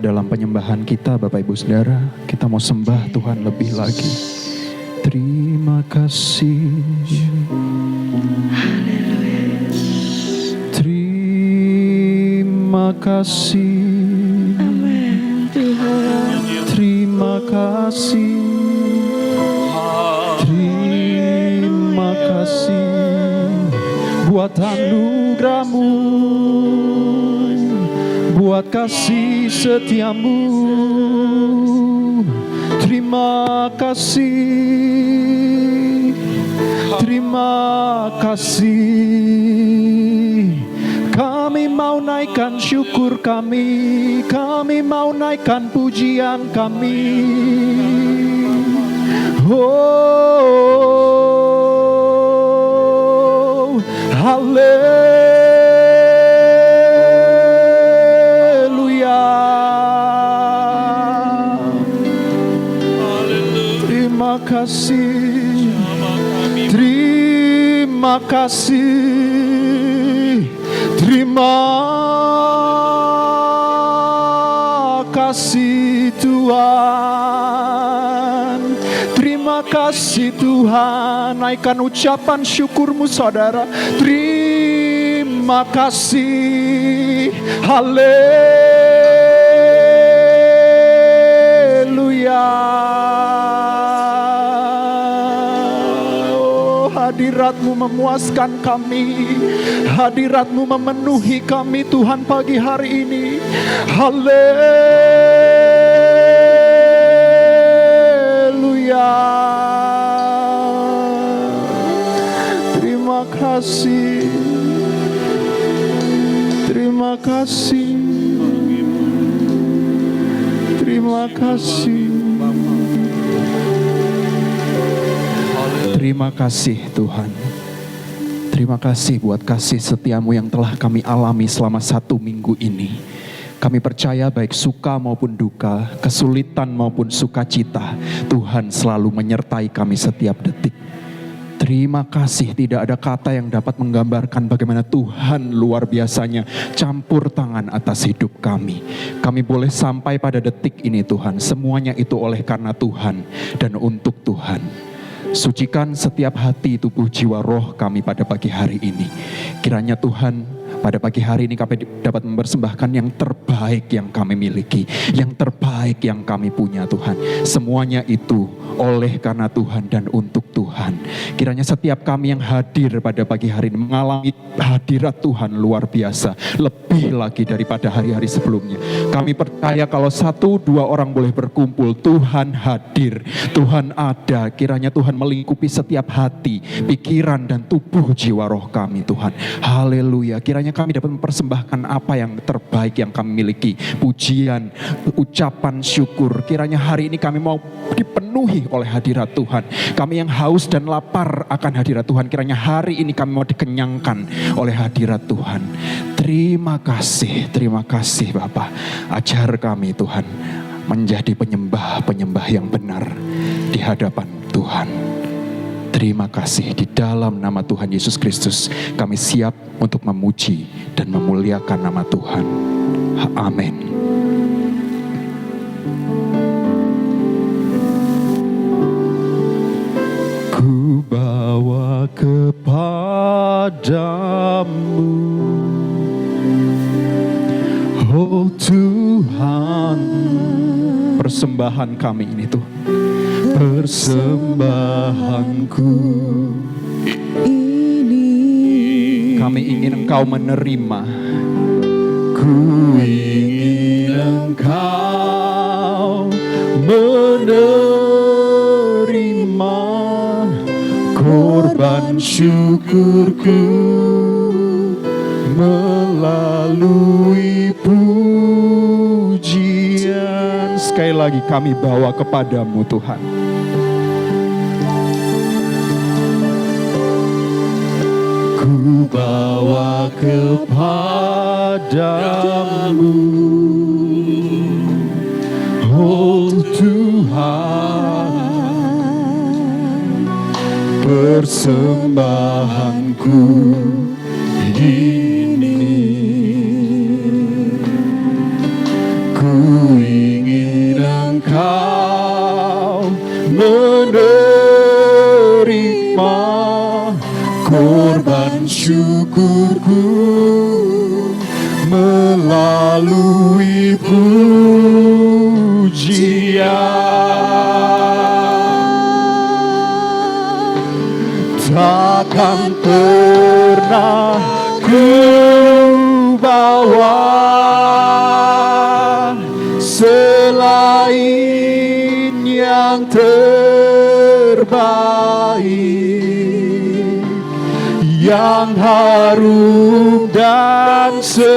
dalam penyembahan kita Bapak Ibu Saudara. Kita mau sembah Tuhan lebih lagi. Terima kasih. Terima kasih. Amin Tuhan. Terima kasih. Terima kasih buat anugerah-Mu, buat kasih setiamu. Terima kasih, terima kasih. Kami mau naikkan syukur kami mau naikkan pujian kami. Oh, haleluya. Terima kasih, terima kasih, terima kasih Tuhan. Terima kasih Tuhan. Naikkan ucapan syukurmu saudara. Terima kasih. Haleluya. Oh, hadirat-Mu memuaskan kami. Hadirat-Mu memenuhi kami Tuhan pagi hari ini. Haleluya. Terima kasih. Terima kasih. Terima kasih. Terima kasih Tuhan. Terima kasih buat kasih setiamu yang telah kami alami selama 1 minggu ini. Kami percaya baik suka maupun duka, kesulitan maupun sukacita, Tuhan selalu menyertai kami setiap detik. Terima kasih, tidak ada kata yang dapat menggambarkan bagaimana Tuhan luar biasanya campur tangan atas hidup kami. Kami boleh sampai pada detik ini Tuhan, semuanya itu oleh karena Tuhan dan untuk Tuhan. Sucikan setiap hati, tubuh, jiwa, roh kami pada pagi hari ini. Kiranya Tuhan pada pagi hari ini kami dapat mempersembahkan yang terbaik yang kami miliki, yang terbaik yang kami punya Tuhan. Semuanya itu oleh karena Tuhan dan untuk Tuhan. Kiranya setiap kami yang hadir pada pagi hari ini mengalami hadirat Tuhan luar biasa, lebih lagi daripada hari-hari sebelumnya. Kami percaya kalau 1-2 orang boleh berkumpul, Tuhan hadir, Tuhan ada. Kiranya Tuhan melingkupi setiap hati, pikiran dan tubuh jiwa roh kami Tuhan. Haleluya. Kiranya kami dapat mempersembahkan apa yang terbaik yang kami miliki. Pujian, ucapan syukur. Kiranya hari ini kami mau dipenuhi oleh hadirat Tuhan. Kami yang haus dan lapar akan hadirat Tuhan. Kiranya hari ini kami mau dikenyangkan oleh hadirat Tuhan. Terima kasih Bapa. Ajar kami Tuhan menjadi penyembah-penyembah yang benar di hadapan Tuhan. Terima kasih, di dalam nama Tuhan Yesus Kristus kami siap untuk memuji dan memuliakan nama Tuhan. Amin. Ku bawa kepadamu, oh Tuhan, persembahan kami ini Tuhan. Persembahanku ini, kami ingin Engkau menerima. Ku ingin Engkau menerima korban syukurku melalui pujian. Sekali lagi kami bawa kepadamu Tuhan. Ku bawa kepadamu, oh Tuhan, persembahanku ini. Ku Engkau menerima korban syukurku melalui pujian. Takkan pernah ku bawa selain yang terbaik, yang harum dan sejati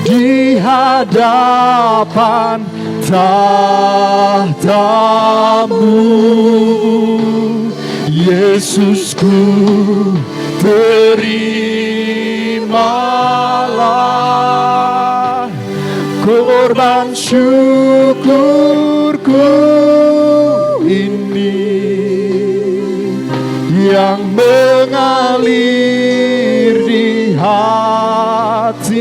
di hadapan tahtamu. Yesusku, terimalah korban syukurku ini yang mengalir di hatiku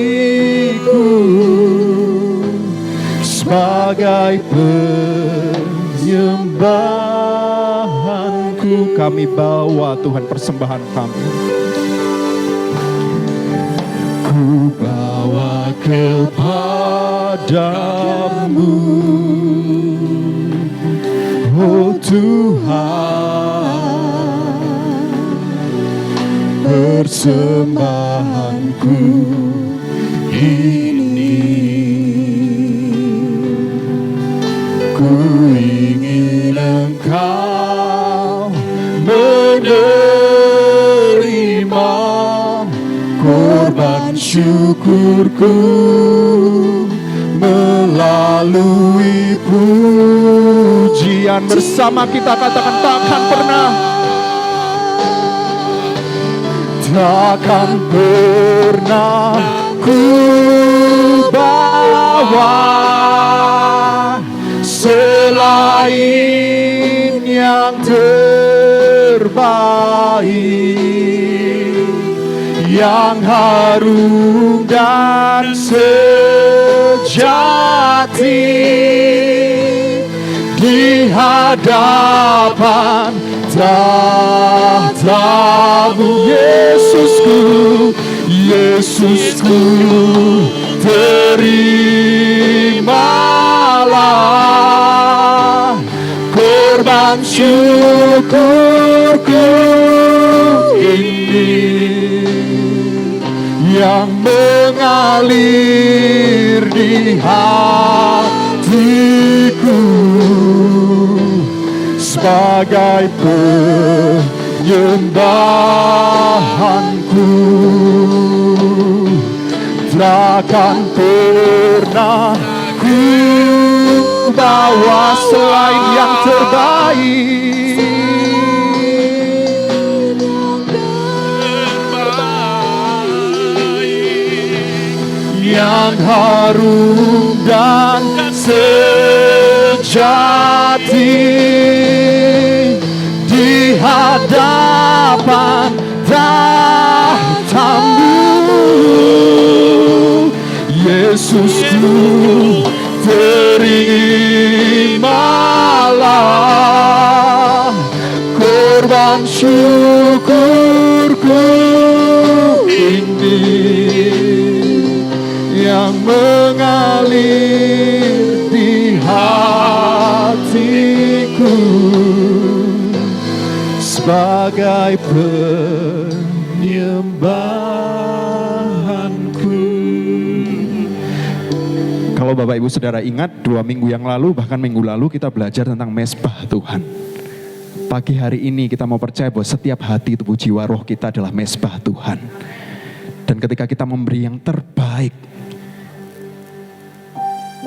sebagai penyembahanku. Kami bawa Tuhan persembahan kami. Ku bawa kepadamu, oh Tuhan, persembahanku ini. Ku ingin Engkau menerima korban syukurku melalui pujian. Bersama kita katakan, takkan pernah, takkan pernah ku bawa selain yang terbaik, yang harum dan sejati di hadapan tahtamu. Yesusku, Yesusku, terimalah korban syukurku ini yang mengalir di hatiku sebagai penyembahanku. Takkan pernah ku bawa selain yang terbaik, yang harum dan sejati di hadapan tahtamu. Yesusku, terimalah korban syukurku ini yang mengalir di hatiku sebagai penyembahanku. Kalau Bapak Ibu Saudara ingat, 2 minggu yang lalu, bahkan minggu lalu kita belajar tentang mezbah Tuhan. Pagi hari ini kita mau percaya bahwa setiap hati, tubuh, jiwa, roh kita adalah mezbah Tuhan. Dan ketika kita memberi yang terbaik,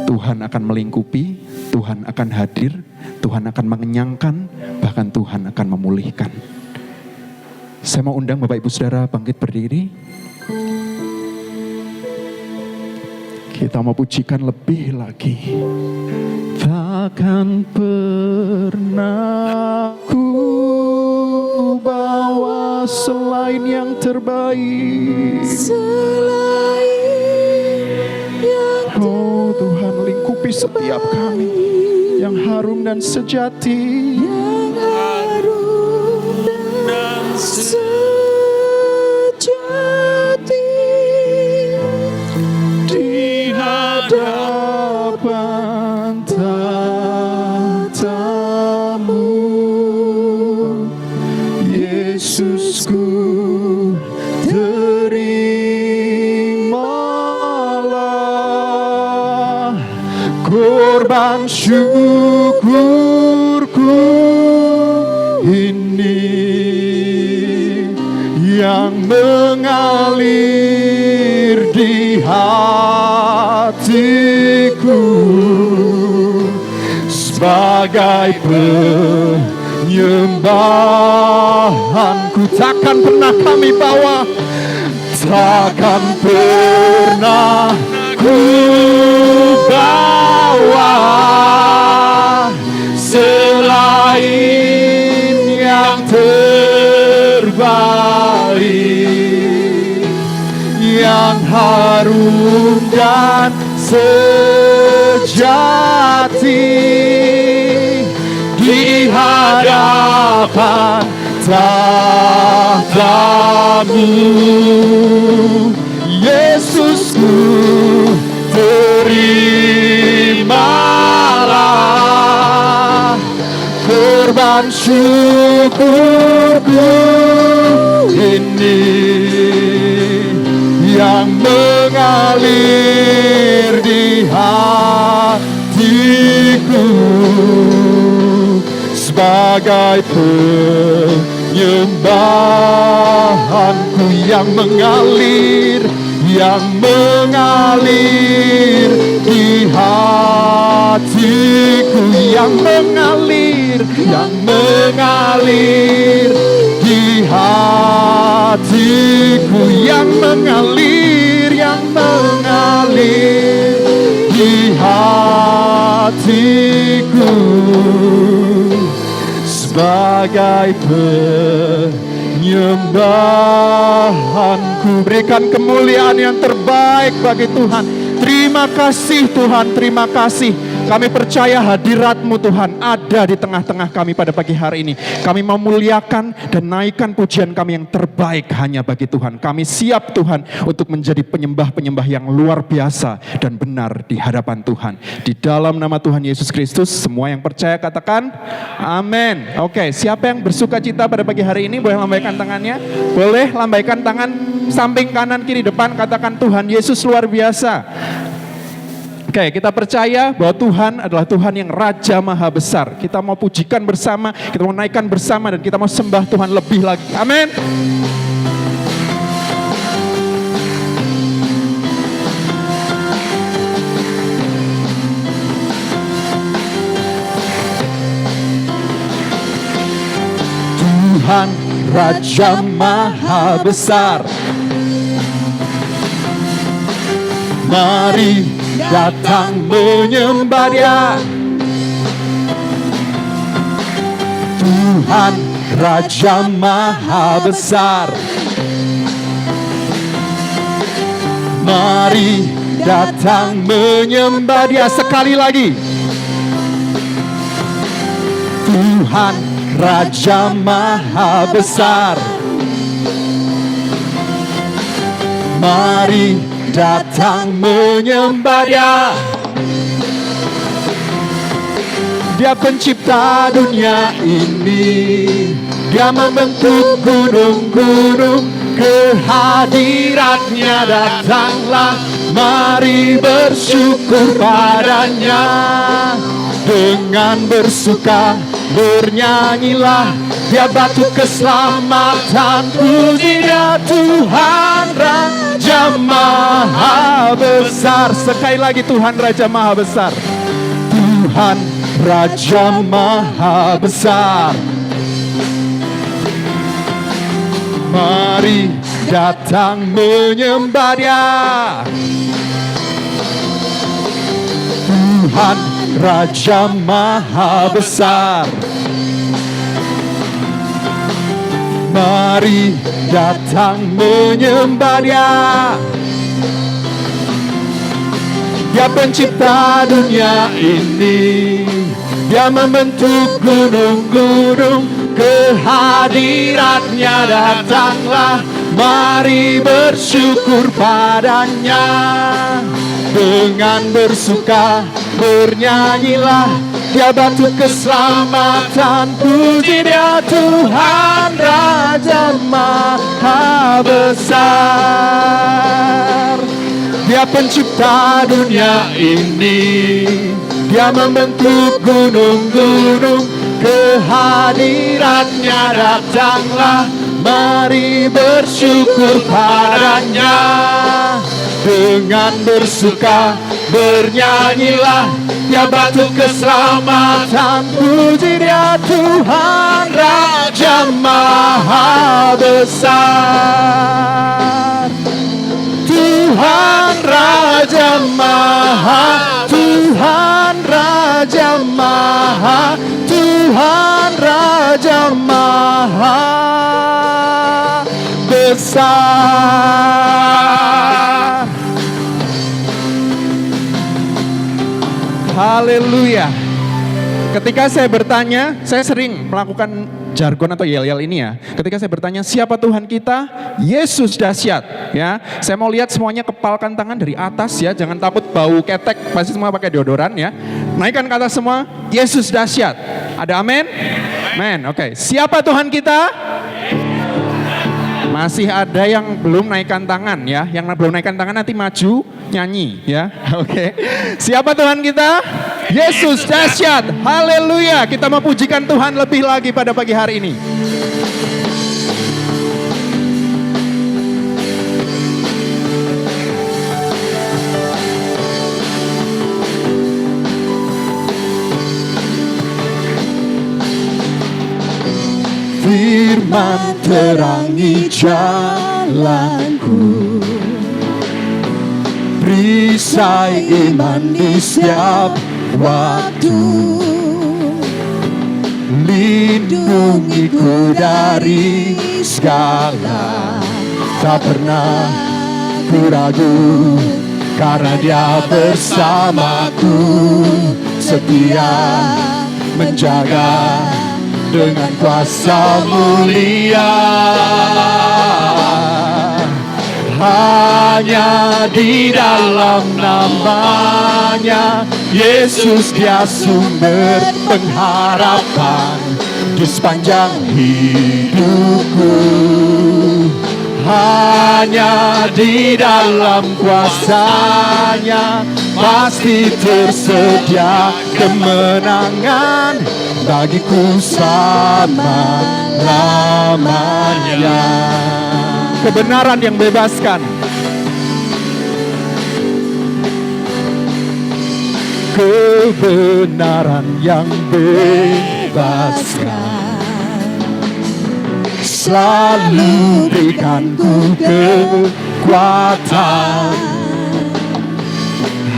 Tuhan akan melingkupi, Tuhan akan hadir, Tuhan akan mengenyangkan, bahkan Tuhan akan memulihkan. Saya mau undang Bapak Ibu Saudara bangkit berdiri. Kita mau pujikan lebih lagi. Takkan pernah ku bawa selain yang terbaik, selain setiap kami yang harum dan sejati, yang harum dan sejati di hadapan tatamu. Yesusku, terimalah korban syukurku ini yang mengalir di hatiku sebagai penyembahanku. Takkan pernah kami bawa, takkan pernah ku bawa selain yang terbaik, yang harum dan sejati di hadapan tatamu. Yesusku, terimalah korban syukurku ini yang mengalir di hatiku sebagai penyembahanku, yang mengalir di hatiku, yang mengalir di hatiku, yang mengalir di hatiku sebagai penyembahanku. Berikan kemuliaan yang terbaik bagi Tuhan. Terima kasih Tuhan, terima kasih. Kami percaya hadirat-Mu Tuhan ada di tengah-tengah kami pada pagi hari ini. Kami memuliakan dan naikkan pujian kami yang terbaik hanya bagi Tuhan. Kami siap Tuhan untuk menjadi penyembah-penyembah yang luar biasa dan benar di hadapan Tuhan. Di dalam nama Tuhan Yesus Kristus, semua yang percaya katakan amin. Oke, siapa yang bersuka cita pada pagi hari ini boleh lambaikan tangannya. Boleh lambaikan tangan samping kanan kiri depan, katakan Tuhan Yesus luar biasa. Oke, kita percaya bahwa Tuhan adalah Tuhan yang Raja Maha Besar. Kita mau pujikan bersama, kita mau naikkan bersama, dan kita mau sembah Tuhan lebih lagi. Amin. Tuhan Raja Maha Besar, mari datang menyembah Dia. Tuhan Raja Maha Besar, mari datang menyembah Dia. Sekali lagi, Tuhan Raja Maha Besar, mari datang menyembah Dia. Dia pencipta dunia ini, Dia membentuk gunung-gunung, kehadirat-Nya datanglah, mari bersyukur padanya. Dengan bersuka bernyanyilah, Dia batu keselamatan, puji Dia Tuhan Raja Maha Besar. Sekali lagi, Tuhan Raja Maha Besar. Tuhan Raja Maha Besar, mari datang menyembah Dia. Tuhan Raja Maha Besar, mari datang menyembah Dia. Dia pencipta dunia ini, Dia membentuk gunung-gunung, kehadirannya datanglah, mari bersyukur padanya. Dengan bersuka bernyanyilah, Dia batu keselamatan, puji Dia Tuhan Raja Maha Besar. Dia pencipta dunia ini, Dia membentuk gunung-gunung, kehadirannya datanglah, mari bersyukur padanya. Dengan bersuka bernyanyilah, Dia batu keselamatan, puji Dia Tuhan Raja Maha Besar. Tuhan Raja Maha, Tuhan Raja Maha, Tuhan Raja Maha Besar. Haleluya. Ketika saya bertanya, saya sering melakukan jargon atau yel-yel ini ya. Ketika saya bertanya, siapa Tuhan kita? Yesus dahsyat. Ya, saya mau lihat semuanya kepalkan tangan dari atas ya. Jangan takut bau ketek, pasti semua pakai deodoran ya. Naikkan ke atas semua, Yesus dahsyat. Ada amin? Amin. Oke. Siapa Tuhan kita? Masih ada yang belum naikkan tangan ya. Yang belum naikkan tangan nanti maju nyanyi ya. Oke. Siapa Tuhan kita? Yesus dahsyat. Haleluya. Kita mau pujikan Tuhan lebih lagi pada pagi hari ini. Firman terangi jalanku, perisai iman di setiap waktu, lindungiku dari segala, tak pernah ku ragu, karena Dia bersamaku, setia menjaga dengan kuasa mulia. Hanya di dalam namanya Yesus, Dia sumber pengharapan di sepanjang hidupku. Hanya di dalam kuasa-Nya pasti tersedia kemenangan bagiku selama-lamanya. Kebenaran yang bebaskan, kebenaran yang bebaskan, selalu berikanku kekuatan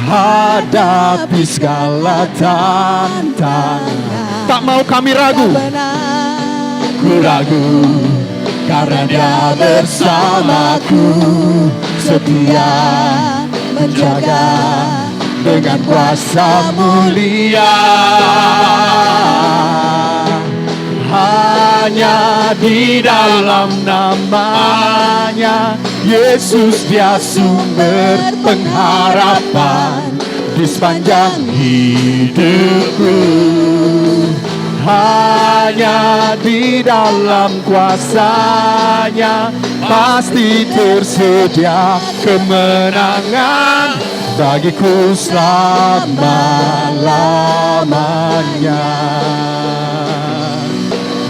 hadapi segala tantangan. Tak mau kami ragu, ku ragu, karena Dia bersamaku, setia menjaga dengan kuasa mulia. Hanya di dalam namanya Yesus, Dia sumber pengharapan di sepanjang hidupku. Hanya di dalam kuasa-Nya pasti tersedia kemenangan bagiku selama-lamanya.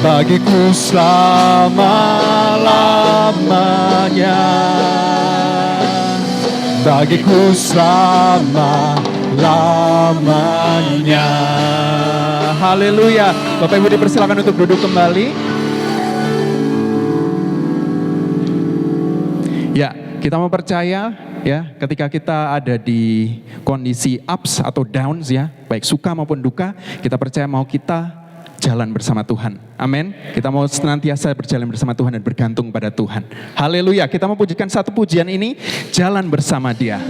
Bagiku selama-lamanya. Bagiku selama-lamanya. Haleluya. Bapak Ibu dipersilakan untuk duduk kembali. Ya, kita mau percaya ya, ketika kita ada di kondisi ups atau downs ya, baik suka maupun duka, kita percaya mau kita jalan bersama Tuhan. Amin. Kita mau senantiasa berjalan bersama Tuhan dan bergantung pada Tuhan. Haleluya. Kita mau pujikan satu pujian ini, jalan bersama Dia.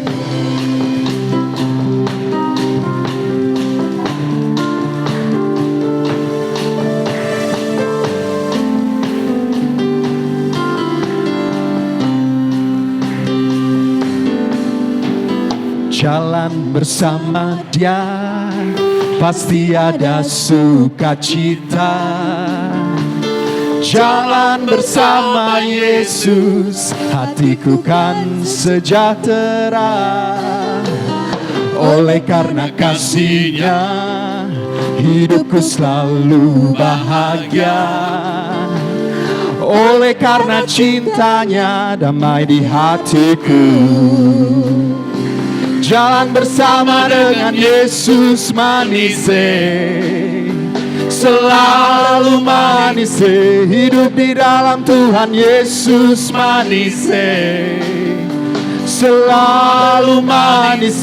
Jalan bersama Dia pasti ada sukacita. Jalan bersama Yesus, hatiku kan sejahtera. Oleh karena kasih-Nya, hidupku selalu bahagia. Oleh karena cintanya, damai di hatiku. Jalan bersama dengan Yesus manis, selalu manis. Hidup di dalam Tuhan Yesus manis, selalu manis.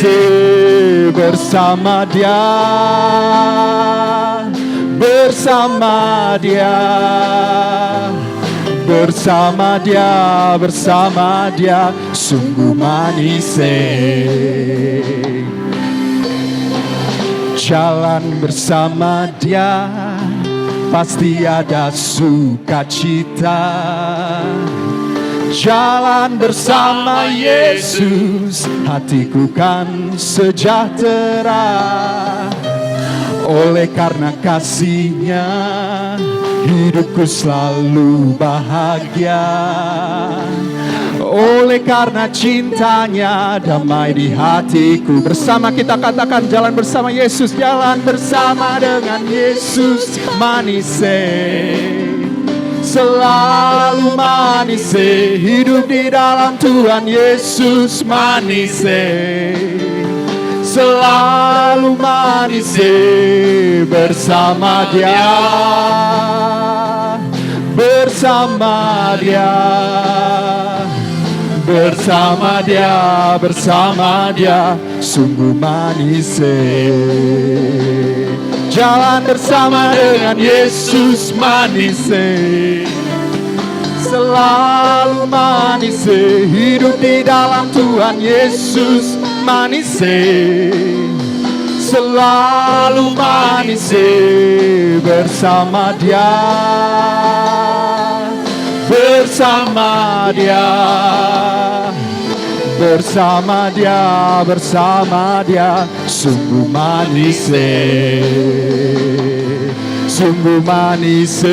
Bersama Dia, bersama Dia, bersama Dia, bersama Dia, sungguh manis. Jalan bersama Dia pasti ada sukacita. Jalan bersama Yesus, hatiku kan sejahtera. Oleh karena kasih-Nya, hidupku selalu bahagia. Oleh karena cintanya, damai di hatiku. Bersama kita katakan, jalan bersama Yesus. Jalan bersama dengan Yesus manis, selalu manis. Hidup di dalam Tuhan Yesus manis, selalu manis. Bersama Dia, bersama Dia, bersama Dia, bersama Dia, sungguh manis. Jalan bersama dengan Yesus manis, selalu manis. Hidup di dalam Tuhan Yesus manis, selalu manis. Bersama Dia, bersama Dia, bersama Dia, bersama Dia, sungguh manis, sungguh manis,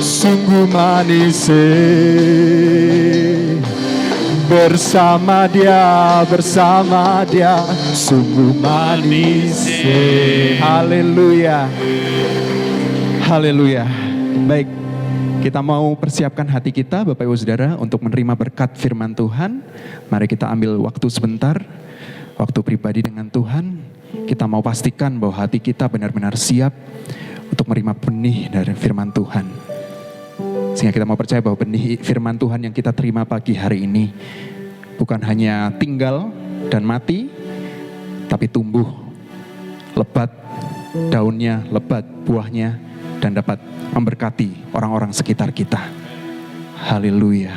sungguh manis. Bersama Dia, bersama Dia, sungguh manis. Haleluya, haleluya. Baik, kita mau persiapkan hati kita Bapak Ibu Saudara untuk menerima berkat firman Tuhan. Mari kita ambil waktu sebentar, waktu pribadi dengan Tuhan. Kita mau pastikan bahwa hati kita benar-benar siap untuk menerima benih dari firman Tuhan. Sehingga kita mau percaya bahwa benih firman Tuhan yang kita terima pagi hari ini bukan hanya tinggal dan mati, tapi tumbuh, lebat daunnya, lebat buahnya, dan dapat memberkati orang-orang sekitar kita. Haleluya.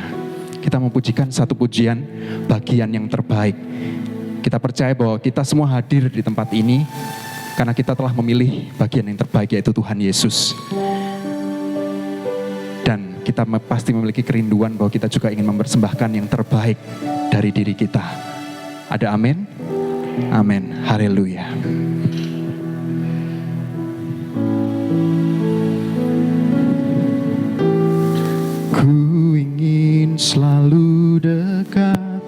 Kita memujikan satu pujian bagian yang terbaik. Kita percaya bahwa kita semua hadir di tempat ini karena kita telah memilih bagian yang terbaik, yaitu Tuhan Yesus. Dan kita pasti memiliki kerinduan bahwa kita juga ingin mempersembahkan yang terbaik dari diri kita. Ada amin? Amin. Haleluya. Ku ingin selalu dekat,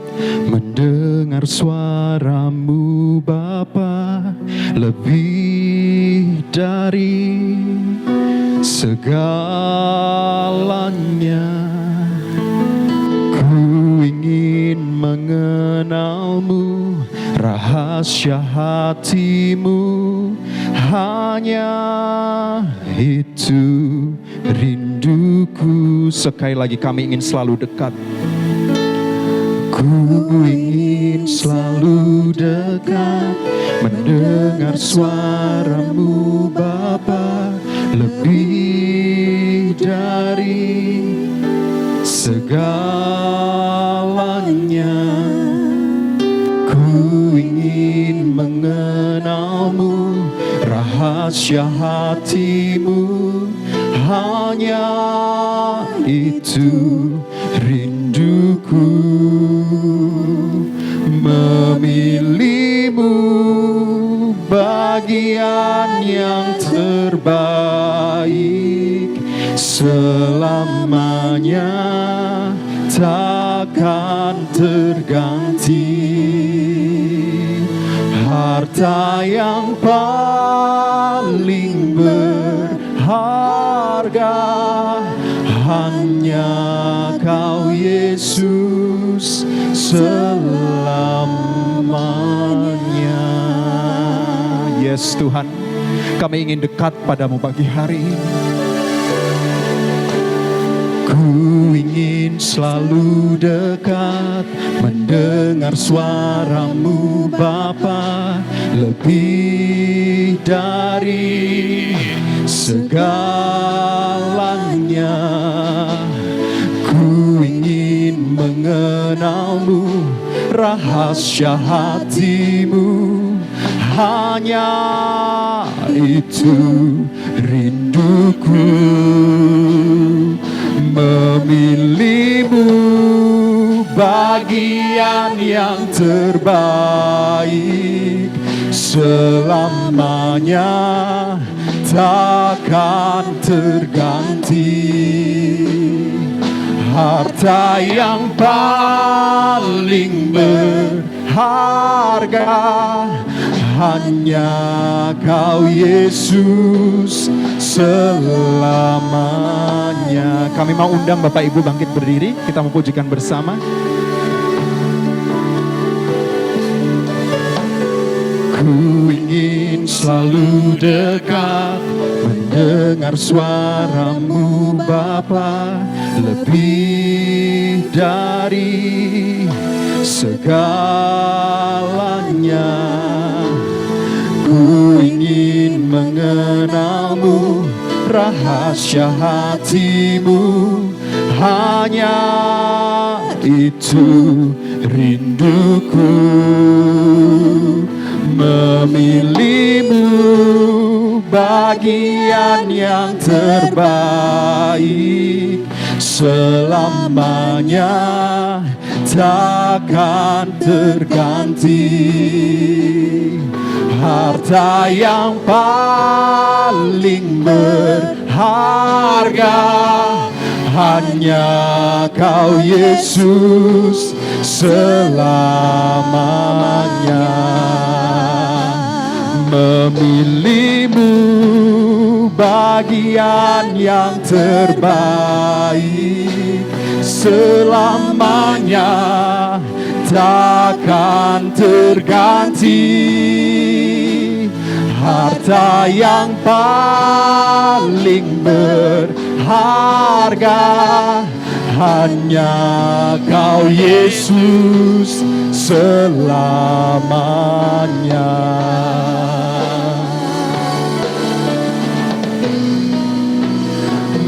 mendengar suara-Mu Bapa, lebih dari segalanya. Ku ingin mengenal-Mu, rahasia hati-Mu, hanya itu rinduku. Sekali lagi, kami ingin selalu dekat. Ku ingin selalu dekat, mendengar suara-Mu Bapa, lebih dari segalanya. Ku ingin mengenal-Mu, rahasia hati-Mu, hanya itu rinduku. selamanya takkan terganti. Harta yang paling berharga hanya Kau Yesus selamanya. Yes Tuhan, kami ingin dekat padamu pagi hari ini. Ku ingin selalu dekat, mendengar suaramu Bapa, lebih dari segalanya. Ku ingin mengenalmu, rahasia hatimu, hanya itu rinduku. Memilihmu bagian yang terbaik, selamanya takkan terganti. Harta yang paling berharga hanya Kau Yesus selamanya. Kami mau undang Bapak Ibu bangkit berdiri, kita mau pujikan bersama. Ku ingin selalu dekat, mendengar suaramu Bapa, lebih dari segalanya. Ku ingin mengenalmu, rahasia hatimu, hanya itu rinduku. Memilihmu bagian yang terbaik, selamanya takkan terganti. Harta yang paling berharga hanya Kau Yesus selamanya. Memilihmu bagian yang terbaik, selamanya takkan terganti. Harta yang paling berharga hanya Kau Yesus selamanya.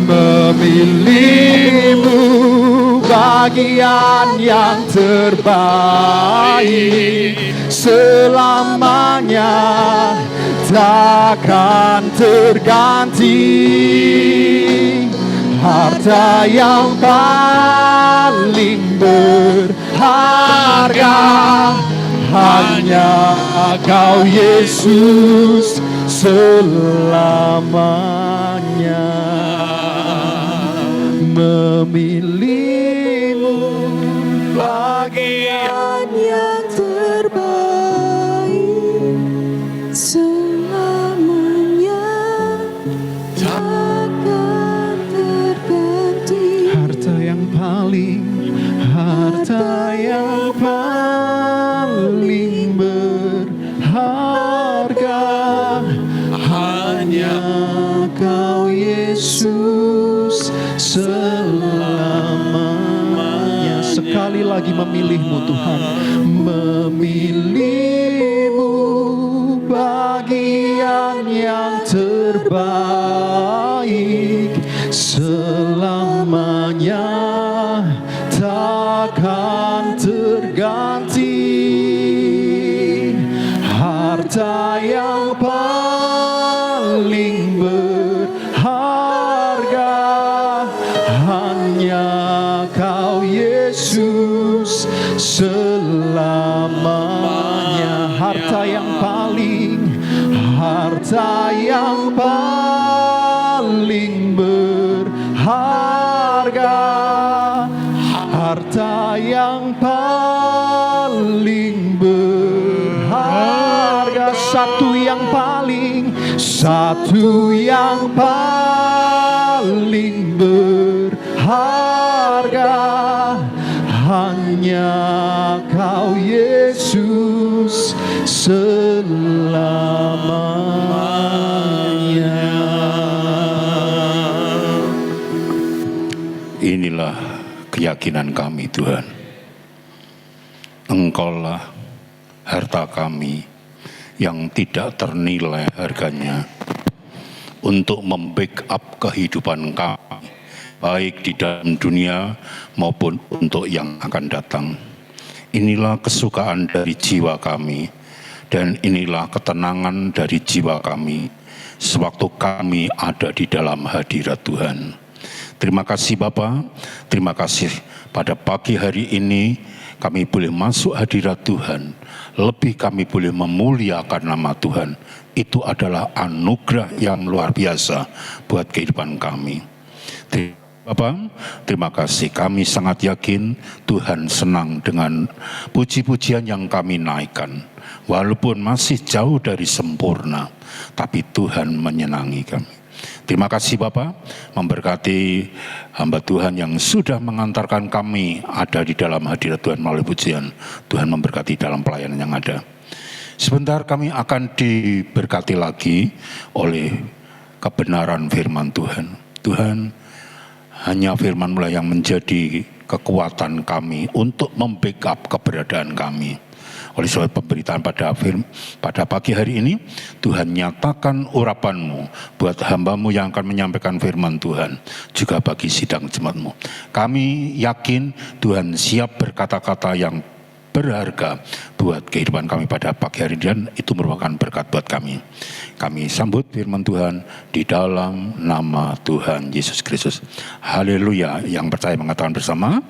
Memilihmu bagian yang terbaik, selamanya takkan terganti. Harta yang paling berharga hanya Kau Yesus selamanya. Memilihmu bagian yang terbaik, selamanya takkan terganti. harta yang paling berharga hanya Kau Yesus selamanya. Sekali lagi memilihmu Tuhan, memilihmu bagian yang terbaik, selamanya takkan terganti. Harta yang paling berharga hanya Kau Yesus selamanya. Harta yang paling berharga berharga, harta yang paling berharga, satu yang paling berharga, hanya Kau Yesus selamanya. Inilah keyakinan kami, Tuhan. Engkaulah harta kami yang tidak ternilai harganya untuk membackup kehidupan kami, baik di dalam dunia maupun untuk yang akan datang. Inilah kesukaan dari jiwa kami, dan inilah ketenangan dari jiwa kami sewaktu kami ada di dalam hadirat Tuhan. Terima kasih Bapa, terima kasih pada pagi hari ini kami boleh masuk hadirat Tuhan, lebih kami boleh memuliakan nama Tuhan. Itu adalah anugerah yang luar biasa buat kehidupan kami. Bapak, terima kasih. Kami sangat yakin Tuhan senang dengan puji-pujian yang kami naikkan. Walaupun masih jauh dari sempurna, tapi Tuhan menyenangi kami. Terima kasih Bapak, memberkati hamba Tuhan yang sudah mengantarkan kami ada di dalam hadirat Tuhan melalui pujian. Tuhan memberkati dalam pelayanan yang ada. Sebentar kami akan diberkati lagi oleh kebenaran firman Tuhan. Tuhan, hanya firman-Mu yang menjadi kekuatan kami untuk membackup keberadaan kami. Oleh sebab pemberitaan pada pagi hari ini, Tuhan nyatakan urapan-Mu buat hamba-Mu yang akan menyampaikan firman Tuhan, juga bagi sidang jemaat-Mu. Kami yakin Tuhan siap berkata-kata yang berharga buat kehidupan kami pada pagi hari ini, dan itu merupakan berkat buat kami. Kami sambut firman Tuhan di dalam nama Tuhan Yesus Kristus. Haleluya. Yang percaya mengatakan bersama,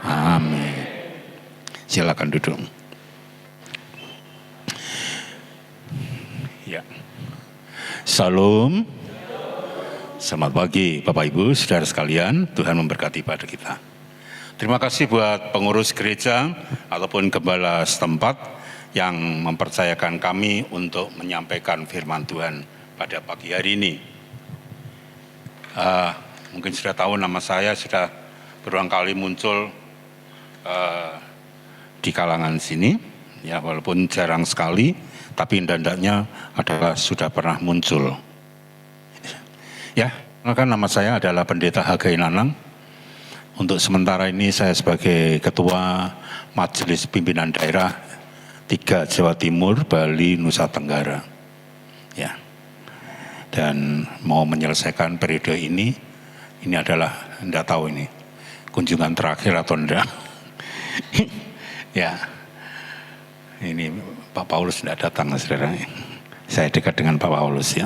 amin. Silakan duduk. Ya. Salam. Selamat pagi Bapak Ibu, saudara sekalian. Tuhan memberkati pada kita. Terima kasih buat pengurus gereja ataupun gembala setempat yang mempercayakan kami untuk menyampaikan firman Tuhan pada pagi hari ini. Mungkin sudah tahu nama saya, sudah berulang kali muncul di kalangan sini, ya walaupun jarang sekali. Tapi indahnya adalah sudah pernah muncul. Ya, maka nama saya adalah Pendeta Hagai Nanang. Untuk sementara ini saya sebagai Ketua Majelis Pimpinan Daerah 3 Jawa Timur, Bali, Nusa Tenggara. Ya, dan mau menyelesaikan periode ini adalah, enggak tahu ini, kunjungan terakhir atau enggak. Ya, ini Pak Paulus tidak datang, saudara. Saya dekat dengan Pak Paulus, ya.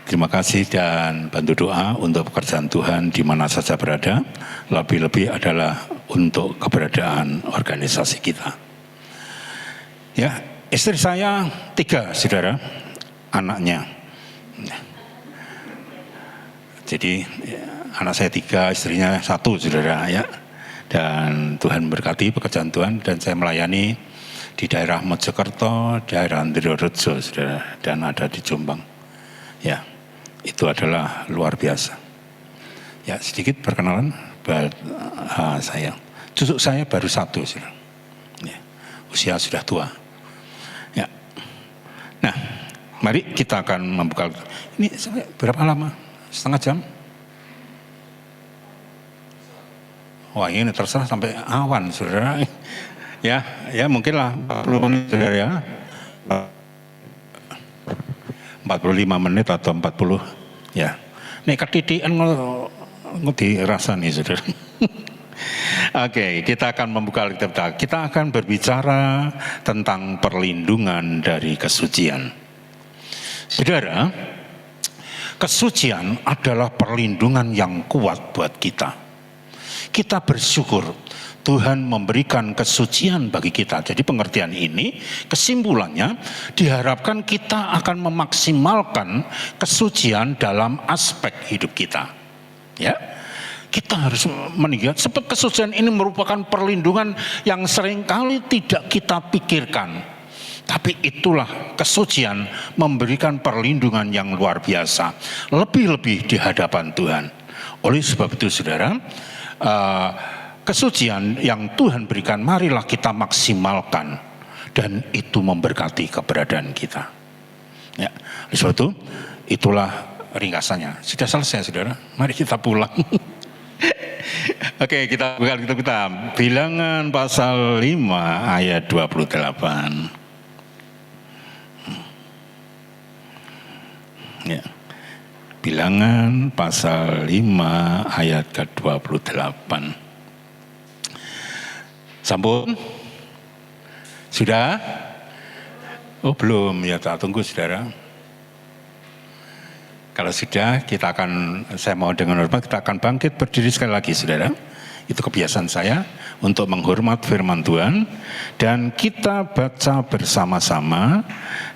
Terima kasih dan bantu doa untuk pekerjaan Tuhan di mana saja berada. Lebih-lebih adalah untuk keberadaan organisasi kita. Ya, istri saya 3, saudara, anaknya. Jadi anak saya 3, istrinya 1, saudara, ya. Dan Tuhan berkati pekerjaan Tuhan, dan saya melayani di daerah Mojokerto, daerah Ndirorejo, saudara, dan ada di Jombang. Ya, itu adalah luar biasa. Ya, sedikit perkenalan buat saya. Cucu saya baru 1, saudara. Ya, usia sudah tua. Ya. Nah, mari kita akan membuka. Ini sampai berapa lama? Setengah jam? Wah, ini terserah sampai awan, saudara. Ya, mungkinlah 40 menit, saudara, ya. 45 menit atau 40, ya. Nek ketidikan ngerti rasa nih, saudara. Oke, kita akan membuka Alkitab. Kita akan berbicara tentang perlindungan dari kesucian. Saudara, kesucian adalah perlindungan yang kuat buat kita. Kita bersyukur Tuhan memberikan kesucian bagi kita. Jadi pengertian ini, kesimpulannya diharapkan kita akan memaksimalkan kesucian dalam aspek hidup kita. Ya, kita harus meninggal. Sebab kesucian ini merupakan perlindungan yang seringkali tidak kita pikirkan. Tapi itulah kesucian memberikan perlindungan yang luar biasa, lebih-lebih di hadapan Tuhan. Oleh sebab itu saudara, kesucian yang Tuhan berikan marilah kita maksimalkan, dan itu memberkati keberadaan kita. Ya, oleh sebab itu itulah ringkasannya. Sudah selesai saudara, mari kita pulang. Oke, kita buka kitab Bilangan pasal 5 ayat 28. Ya. Bilangan pasal 5 ayat ke-28. Sampun? Sudah? Oh belum, ya tak tunggu saudara. Kalau sudah, saya mau dengan hormat kita akan bangkit berdiri sekali lagi saudara. Itu kebiasaan saya untuk menghormat firman Tuhan, dan kita baca bersama-sama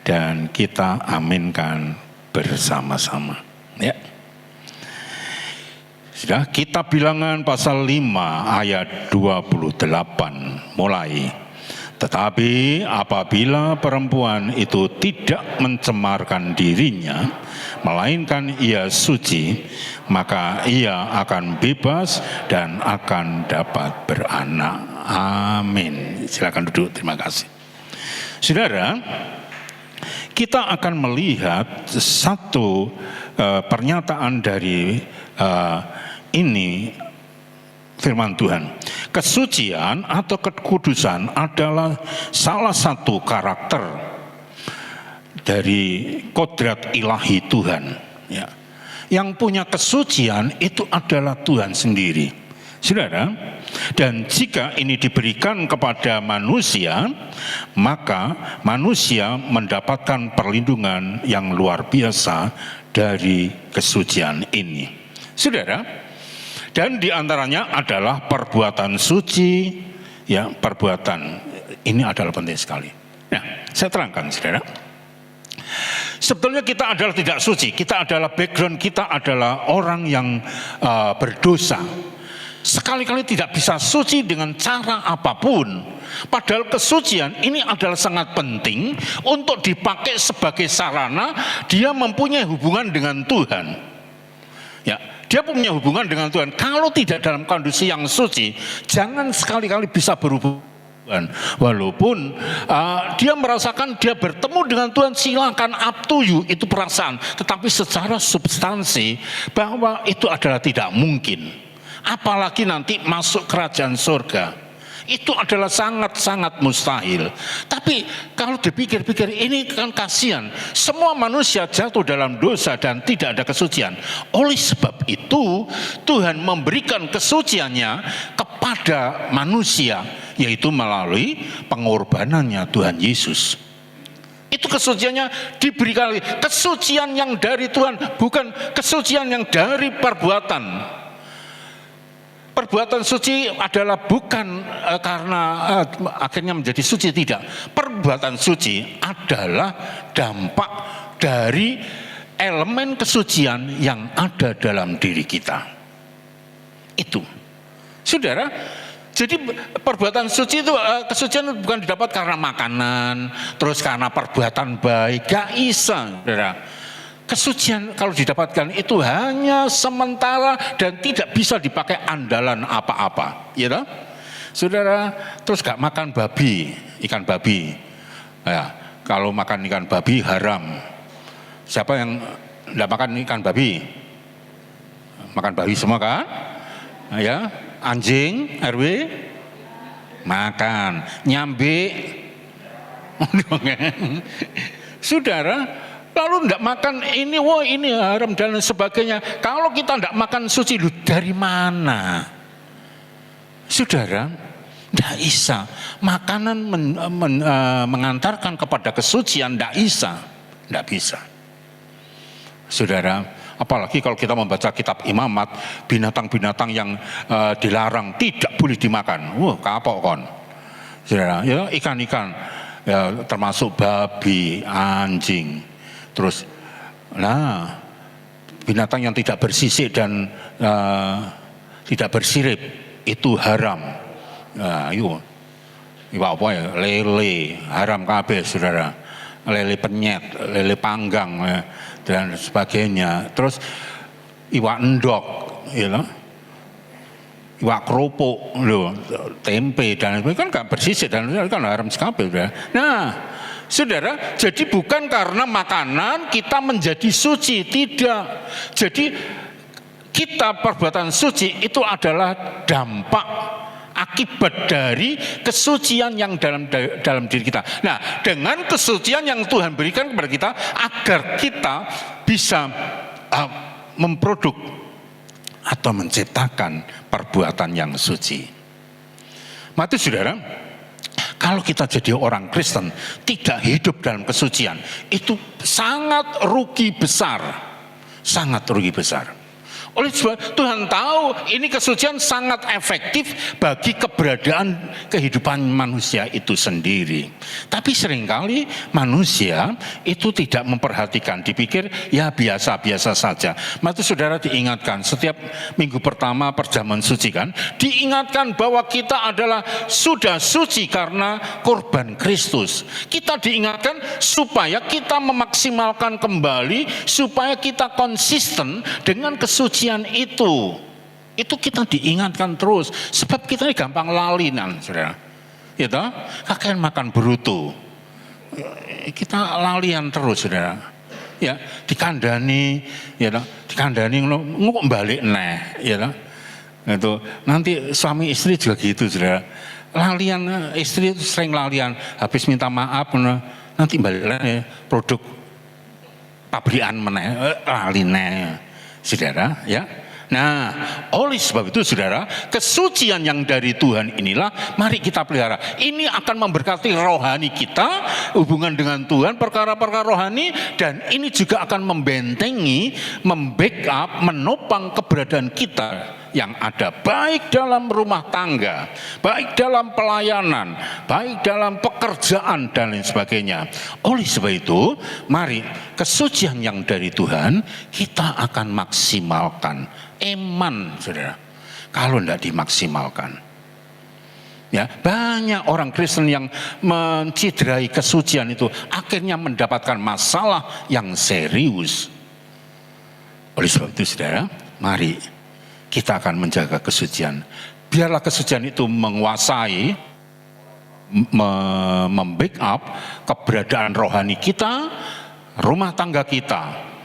dan kita aminkan bersama-sama. Ya. Sudah, kita Bilangan pasal 5 ayat 28 mulai. Tetapi apabila perempuan itu tidak mencemarkan dirinya, melainkan ia suci, maka ia akan bebas dan akan dapat beranak. Amin. Silakan duduk, terima kasih. Saudara, kita akan melihat satu pernyataan dari ini firman Tuhan. Kesucian atau kekudusan adalah salah satu karakter dari kodrat ilahi Tuhan. Ya. Yang punya kesucian itu adalah Tuhan sendiri. Saudara, dan jika ini diberikan kepada manusia, maka manusia mendapatkan perlindungan yang luar biasa dari kesucian ini. Saudara, dan diantaranya adalah perbuatan suci, ya, perbuatan ini adalah penting sekali. Nah, saya terangkan, saudara. Sebetulnya kita adalah tidak suci, kita adalah background kita adalah orang yang berdosa. Sekali-kali tidak bisa suci dengan cara apapun. Padahal kesucian ini adalah sangat penting untuk dipakai sebagai sarana dia mempunyai hubungan dengan Tuhan. Ya, dia punya hubungan dengan Tuhan. Kalau tidak dalam kondisi yang suci, jangan sekali-kali bisa berhubungan. Walaupun dia merasakan dia bertemu dengan Tuhan, silakan, up to you, itu perasaan. Tetapi secara substansi bahwa itu adalah tidak mungkin. Apalagi nanti masuk kerajaan surga. Itu adalah sangat-sangat mustahil. Tapi kalau dipikir-pikir ini kan kasihan. Semua manusia jatuh dalam dosa dan tidak ada kesucian. Oleh sebab itu Tuhan memberikan kesuciannya kepada manusia, yaitu melalui pengorbanannya Tuhan Yesus. Itu kesuciannya diberikan, kesucian yang dari Tuhan, bukan kesucian yang dari perbuatan. Perbuatan suci adalah bukan karena akhirnya menjadi suci, tidak. Perbuatan suci adalah dampak dari elemen kesucian yang ada dalam diri kita. Itu, saudara. Jadi perbuatan suci itu, kesucian bukan didapat karena makanan, terus karena perbuatan baik, gak bisa, saudara. Kesucian kalau didapatkan itu hanya sementara dan tidak bisa dipakai andalan apa-apa, ya toh? Saudara, terus gak makan babi, ikan babi. Ya, kalau makan ikan babi haram. Siapa yang tidak makan ikan babi? Makan babi semua kan? Ya, anjing, RW makan, nyambe. Saudara, lalu tidak makan ini, wah ini haram dan sebagainya. Kalau kita tidak makan suci, dari mana? Saudara, tidak bisa. Makanan mengantarkan kepada kesucian, tidak bisa. Saudara, apalagi kalau kita membaca kitab Imamat, binatang-binatang yang dilarang tidak boleh dimakan. Wah, kapok kon. Saudara, ya ikan-ikan, ya termasuk babi, anjing. Terus, nah binatang yang tidak bersisik dan tidak bersirip itu haram. Nah, iwak apa ya? Lele haram kabeh, saudara. Lele penyet, lele panggang dan sebagainya. Terus iwak endok, ya loh. Iwak kerupuk, loh, tempe dan sebagainya kan nggak bersisik dan kan haram sekali. Nah, saudara, jadi bukan karena makanan kita menjadi suci, tidak. Jadi kita perbuatan suci itu adalah dampak akibat dari kesucian yang dalam diri kita. Nah, dengan kesucian yang Tuhan berikan kepada kita agar kita bisa memproduk atau menciptakan perbuatan yang suci. Maka saudara, kalau kita jadi orang Kristen tidak hidup dalam kesucian, itu sangat rugi besar. Sangat rugi besar. Oleh sebab Tuhan tahu ini kesucian sangat efektif bagi keberadaan kehidupan manusia itu sendiri. Tapi seringkali manusia itu tidak memperhatikan, dipikir ya biasa-biasa saja. Maka saudara diingatkan setiap minggu pertama perjamuan suci kan, diingatkan bahwa kita adalah sudah suci karena korban Kristus. Kita diingatkan supaya kita memaksimalkan kembali, supaya kita konsisten dengan kesucian itu kita diingatkan terus, sebab kita ini gampang lalinan, saudara. Ya toh, kakek makan berutu, kita lalian terus, saudara. Ya, dikandani, ya toh, dikandani nguk balik neh, ya toh. Itu nanti suami istri juga gitu, saudara. Lalian, istri itu sering lalian, habis minta maaf, nanti balik neh produk pabrikan meneh, laline. Saudara, ya. Nah, oleh sebab itu saudara, kesucian yang dari Tuhan inilah mari kita pelihara. Ini akan memberkati rohani kita, hubungan dengan Tuhan, perkara-perkara rohani, dan ini juga akan membentengi, membackup, menopang keberadaan kita yang ada baik dalam rumah tangga, baik dalam pelayanan, baik dalam pekerjaan dan lain sebagainya. Oleh sebab itu, mari kesucian yang dari Tuhan kita akan maksimalkan. Eman, saudara. Kalau tidak dimaksimalkan, ya banyak orang Kristen yang menciderai kesucian itu akhirnya mendapatkan masalah yang serius. Oleh sebab itu, saudara, mari kita akan menjaga kesucian. Biarlah kesucian itu menguasai, membackup keberadaan rohani kita, rumah tangga kita,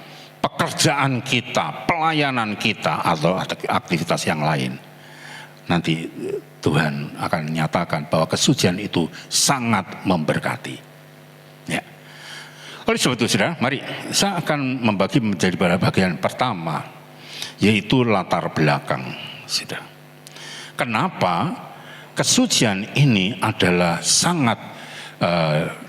pekerjaan kita, pelayanan kita, atau aktivitas yang lain. Nanti Tuhan akan menyatakan bahwa kesucian itu sangat memberkati. Ya. Oleh sebab itu, saudara, mari saya akan membagi menjadi bagian pertama, yaitu latar belakang. Saudara. Kenapa kesucian ini adalah sangat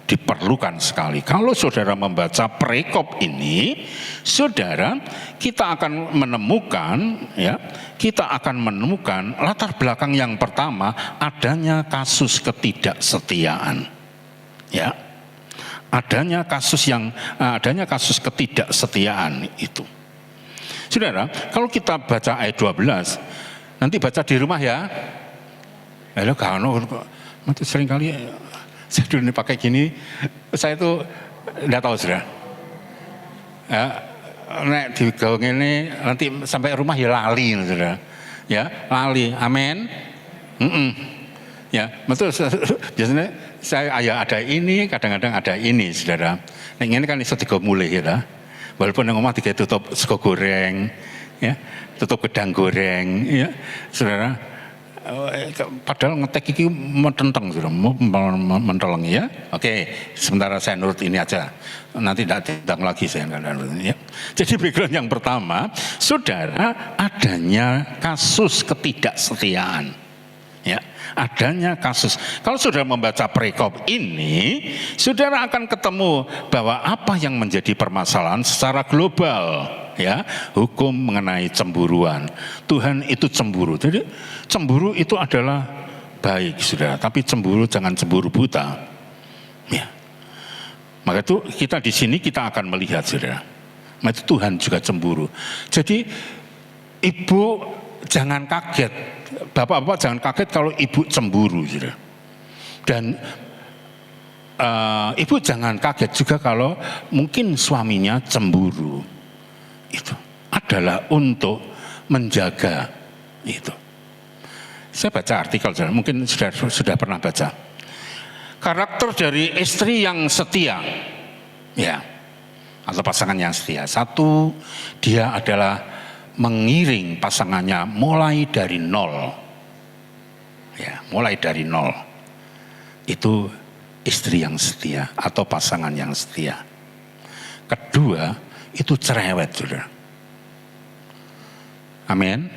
diperlukan sekali. Kalau saudara membaca perikop ini, saudara, kita akan menemukan, ya, kita akan menemukan latar belakang yang pertama adanya kasus ketidaksetiaan, ya, adanya kasus ketidaksetiaan itu. Saudara, kalau kita baca ayat 12, nanti baca di rumah ya. Halo, kalau seringkali saya dulu ini pakai gini, saya itu tidak tahu, saudara. Ya, nek digaung ini nanti sampai rumah ya lali, saudara. Ya, lali. Amin. Ya, betul. Biasanya saya ada ini, kadang-kadang ada ini, saudara. Nah, ini kan iso digo mulih ya. Walaupun yang ngomong tiga tutup sego goreng, ya, tutup gedang goreng, ya, saudara. Padahal ngetek iki mententeng, saudara, menteleng ya. Oke, sementara saya nurut ini aja. Nanti tidak ditang lagi saya nggak nurut ya. Jadi background yang pertama, saudara, adanya kasus ketidaksetiaan. Ya, adanya kasus. Kalau saudara membaca perikop ini, saudara akan ketemu bahwa apa yang menjadi permasalahan secara global, ya, hukum mengenai cemburuan. Tuhan itu cemburu. Jadi cemburu itu adalah baik, saudara, tapi cemburu jangan cemburu buta. Ya. Maka itu kita di sini kita akan melihat, saudara, Itu Tuhan juga cemburu. Jadi ibu jangan kaget, bapak-bapak jangan kaget kalau ibu cemburu, saudara. Dan ibu jangan kaget juga kalau mungkin suaminya cemburu. Itu adalah untuk menjaga itu. Saya baca artikel, saudara, mungkin sudah pernah baca. Karakter dari istri yang setia, ya, atau pasangan yang setia. Satu, dia adalah mengiring pasangannya mulai dari nol. Ya, mulai dari nol. Itu istri yang setia atau pasangan yang setia. Kedua, itu cerewet, saudara. Amin.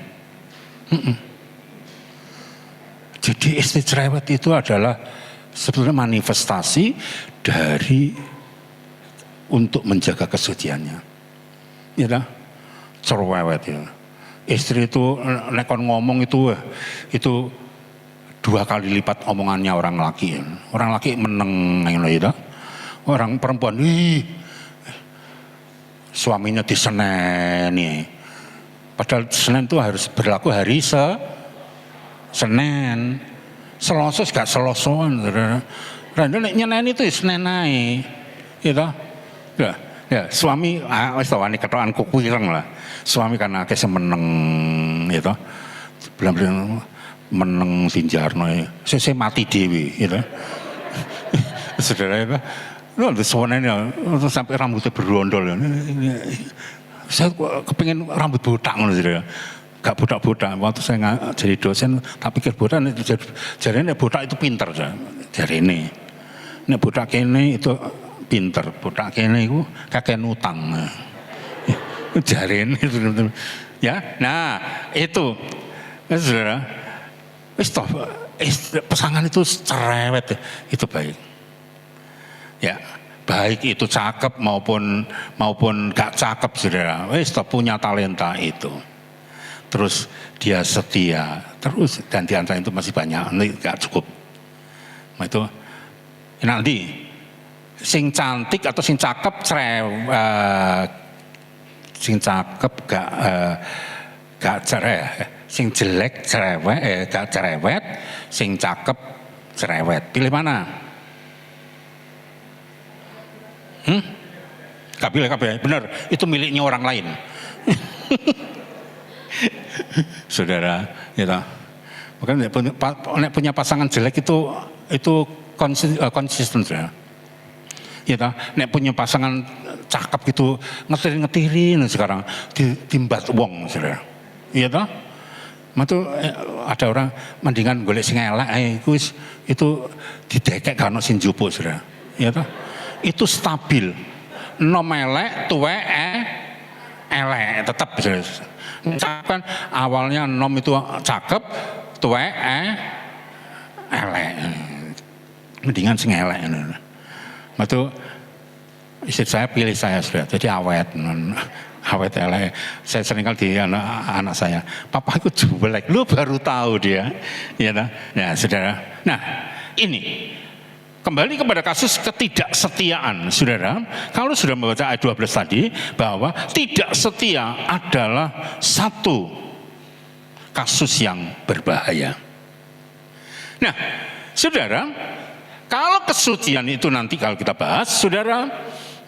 Jadi istri cerewet itu adalah sebetulnya manifestasi dari untuk menjaga kesuciannya. Ya, cerewet ya. Istri itu nekon ngomong itu 2 kali lipat omongannya orang laki. Orang laki meneng gitu. Orang perempuan, suaminya diseneni. Padahal Senin itu harus berlaku hari Senin, Selasa gak selosoan, Randa nyeneni itu Senin naik, gitu. Ya, suami, wis tawani ketokan kukwireng lah. Suami karena akeh meneng, gitu. Belang-belang meneng tinjarno, saya mati dewi, gitu. Saudara itu, suaminya sampai rambutnya berondol. Saya kepingin rambut botak, saudara. Gak botak-botak, waktu saya jadi dosen tak pikir botak, jadi ini botak itu pinter, jadi ini botak ini itu pinter, botak ini itu kakek utang, jadi ini ya. Nah itu saudara, pasangan itu cerewet, itu baik ya, baik itu cakep maupun gak cakep, saudara, punya talenta itu. Terus dia setia, terus dan di antara itu masih banyak, ini gak cukup. Nah, itu nanti sing cantik atau sing cakep sing cakep gak cerewet, sing jelek cerewet, gak cerewet, sing cakep cerewet. Pilih mana? Gak pilih, benar, itu miliknya orang lain. Saudara, gitu. Makanya punya pasangan jelek itu konsisten, saudara. Gitu. Nek punya pasangan cakep gitu ngetirin sekarang timbat wong, saudara. Gitu. Itu ada orang mendingan golek sing elek, itu didekek karena sing jupuk, saudara. Gitu. Itu stabil. Nom elek, tuwek elek, tetap, saudara. Kan awalnya nom itu cakep, tuwek elek, mendingan sing elek. Itu istri saya pilih saya, sudah jadi awet elek. Saya seringkali di anak saya, papa itu jelek, lu baru tahu dia, ya, nah saudara. Nah ini kembali kepada kasus ketidaksetiaan, saudara. Kalau sudah membaca ayat 12 tadi, bahwa tidak setia adalah satu kasus yang berbahaya. Nah, saudara, kalau kesucian itu nanti kalau kita bahas, saudara,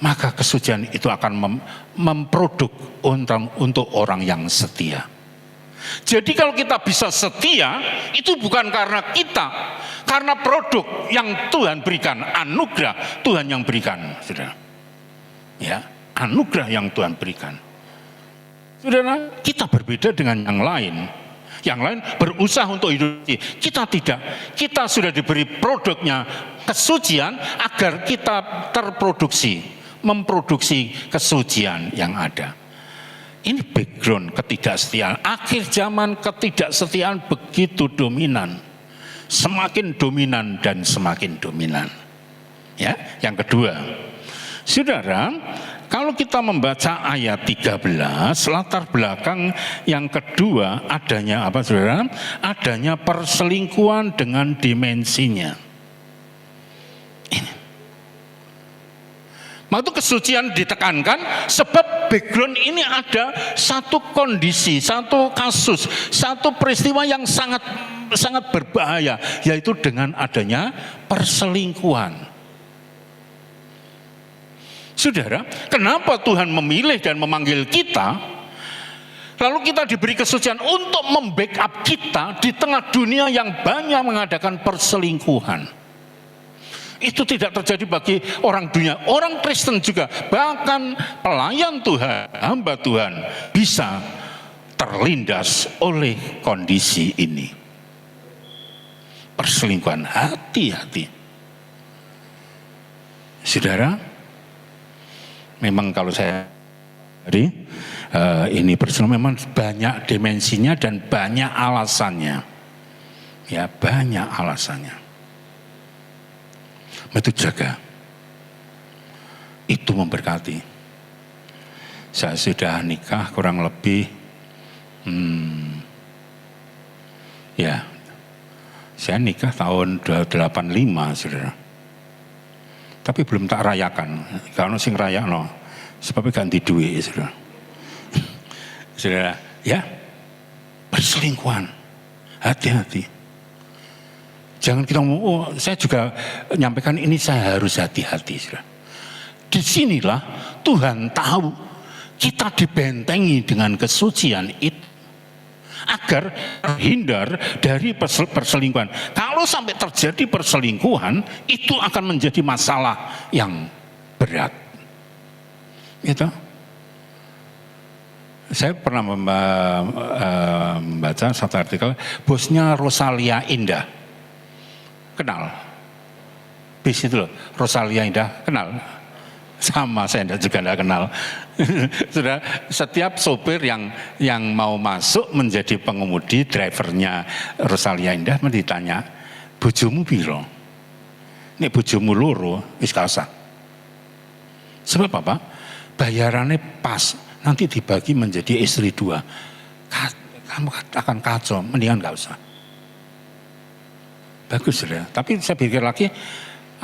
maka kesucian itu akan memproduk untuk orang yang setia. Jadi kalau kita bisa setia, itu bukan karena kita, karena produk yang Tuhan berikan, anugerah Tuhan yang berikan, saudara. Ya, anugerah yang Tuhan berikan. Saudara, kita berbeda dengan yang lain. Yang lain berusaha untuk hidup. Kita tidak. Kita sudah diberi produknya kesucian agar kita memproduksi kesucian yang ada. Ini background ketidaksetiaan. Akhir zaman ketidaksetiaan begitu dominan. Semakin dominan dan semakin dominan. Ya, yang kedua. Saudara, kalau kita membaca ayat 13, latar belakang yang kedua adanya apa, saudara? Adanya perselingkuhan dengan dimensinya. Ini. Maka itu kesucian ditekankan sebab background ini ada satu kondisi, satu kasus, satu peristiwa yang sangat berbahaya, yaitu dengan adanya perselingkuhan. Saudara, kenapa Tuhan memilih dan memanggil kita, lalu kita diberi kesucian untuk membackup kita di tengah dunia yang banyak mengadakan perselingkuhan? Itu tidak terjadi bagi orang dunia, orang Kristen juga, bahkan pelayan Tuhan, hamba Tuhan bisa terlindas oleh kondisi ini. Perselingkuhan, hati-hati. Saudara, memang kalau saya ini perselingkuhan memang banyak dimensinya dan banyak alasannya. Ya, banyak alasannya. Itu jaga, itu memberkati. Saya sudah nikah kurang lebih ya, saya nikah tahun 85, saudara. Tapi belum tak rayakan, karena sing rayakno sebabnya ganti duit, saudara. Saudara, ya, perselingkuhan, hati-hati. Jangan kita ngomong, oh, saya juga nyampaikan ini, saya harus hati-hati. Disinilah Tuhan tahu kita dibentengi dengan kesucian itu agar terhindar dari perselingkuhan. Kalau sampai terjadi perselingkuhan, itu akan menjadi masalah yang berat. Gitu. Saya pernah membaca satu artikel, bosnya Rosalia Indah. Kenal? Bis itu loh, Rosalia Indah, kenal? Sama, saya juga tidak kenal. Sudah, setiap sopir yang mau masuk menjadi pengemudi, drivernya Rosalia Indah ditanya, bojomu piro? Nek bojomu loro, wis kasah. Sebab apa? Bayarannya pas, nanti dibagi menjadi istri 2. Kamu akan kacau, mendingan gak usah. Bagus ya, tapi saya pikir lagi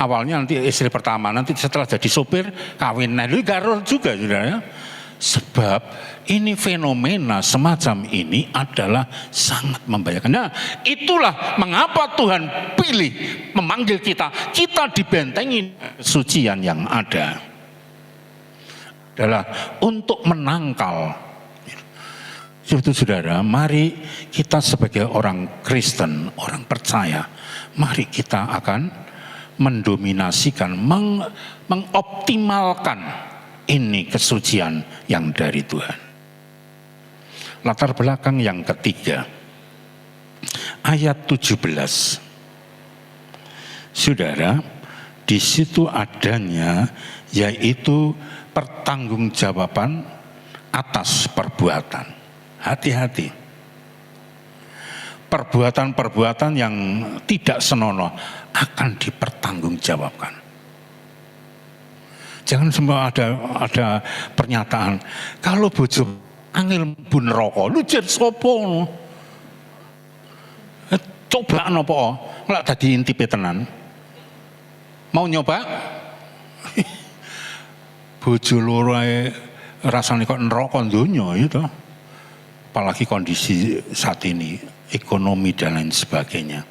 awalnya nanti istri pertama, nanti setelah jadi sopir kawin, nah itu garor juga saudara. Sebab ini fenomena semacam ini adalah sangat membahayakan. Nah, itulah mengapa Tuhan pilih memanggil kita dibentengi kesucian yang ada adalah untuk menangkal. Itu saudara, mari kita sebagai orang Kristen, orang percaya, mari kita akan mendominasikan, mengoptimalkan ini kesucian yang dari Tuhan. Latar belakang yang ketiga, ayat 17. Saudara, di situ adanya yaitu pertanggungjawaban atas perbuatan. Hati-hati. Perbuatan-perbuatan yang tidak senonoh akan dipertanggungjawabkan. Jangan semua ada pernyataan, kalau bojo angel bun rokok, lu jet sopo. Coba nopo, ngelak tadi intipe tenan. Mau nyoba? Bojo loro rasane kok neraka donya itu. Apalagi kondisi saat ini, ekonomi dan lain sebagainya.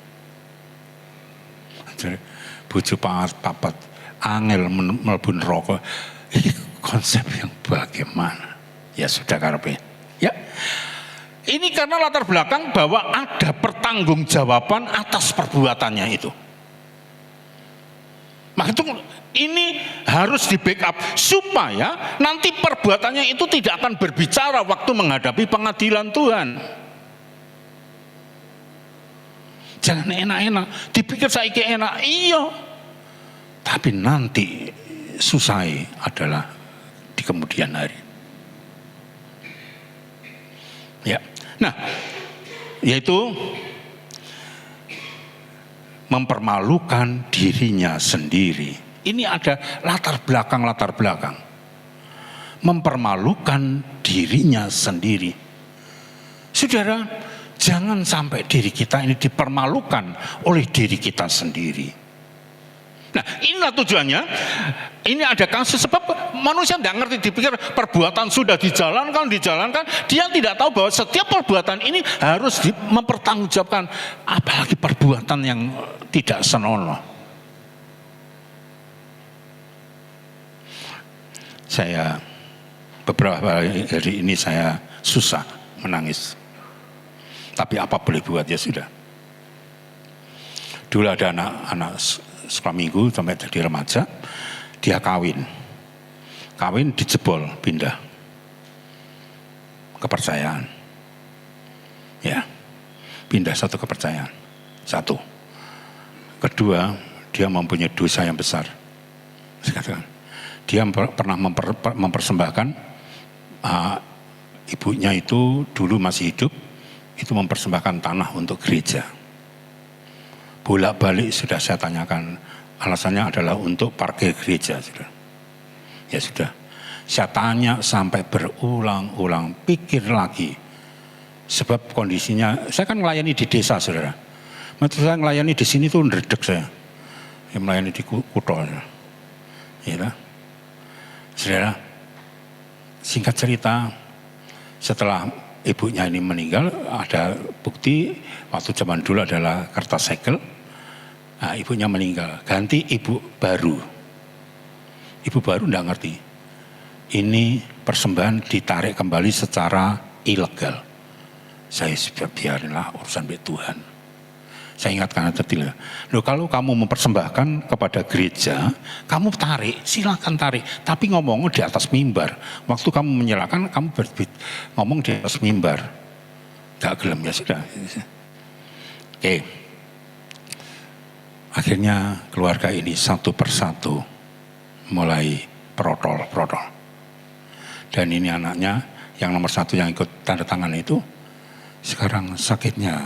Bojo papat, angel mlebu neraka. Ini konsep yang bagaimana? Ya sudah karepe. Ya. Ini karena latar belakang bahwa ada pertanggungjawaban atas perbuatannya itu. Maka itu ini harus di backup supaya nanti perbuatannya itu tidak akan berbicara waktu menghadapi pengadilan Tuhan. Jangan enak-enak, dipikir saiki enak, iya. Tapi nanti susah adalah di kemudian hari. Ya. Nah, yaitu mempermalukan dirinya sendiri. Ini ada latar belakang. Mempermalukan dirinya sendiri. Saudara, jangan sampai diri kita ini dipermalukan oleh diri kita sendiri. Nah, inilah tujuannya. Ini ada kasus sebab manusia tidak ngerti, dipikir perbuatan sudah dijalankan, dia tidak tahu bahwa setiap perbuatan ini harus mempertanggungjawabkan, apalagi perbuatan yang tidak senonoh. Saya beberapa hari ini saya susah menangis, tapi apa boleh buat, ya sudah. Dulu ada anak sekolah minggu sampai jadi remaja, dia kawin dijebol, pindah kepercayaan, ya, pindah satu kepercayaan, satu. Kedua, dia mempunyai dosa yang besar. Saya katakan, dia pernah mempersembahkan ibunya itu dulu masih hidup, itu mempersembahkan tanah untuk gereja. Bolak-balik sudah saya tanyakan, alasannya adalah untuk parkir gereja. Ya sudah, saya tanya sampai berulang-ulang, pikir lagi. Sebab kondisinya, saya kan melayani di desa, saudara. Maksud saya melayani di sini tuh ndredeg saya. Yang melayani di Kuto. Ya, saudara, singkat cerita, setelah ibunya ini meninggal, ada bukti waktu zaman dulu adalah kertas segel. Nah, ibunya meninggal, ganti ibu baru. Ibu baru enggak ngerti. Ini persembahan ditarik kembali secara ilegal. Saya biarinlah urusan baik Tuhan. Saya ingatkan detail. Loh, kalau kamu mempersembahkan kepada gereja, kamu tarik, silakan tarik. Tapi ngomong di atas mimbar. Waktu kamu menyerahkan, kamu ngomong di atas mimbar. Gak gelem, ya sudah. Oke. Akhirnya keluarga ini satu persatu mulai protol. Dan ini anaknya yang nomor satu yang ikut tanda tangan itu sekarang sakitnya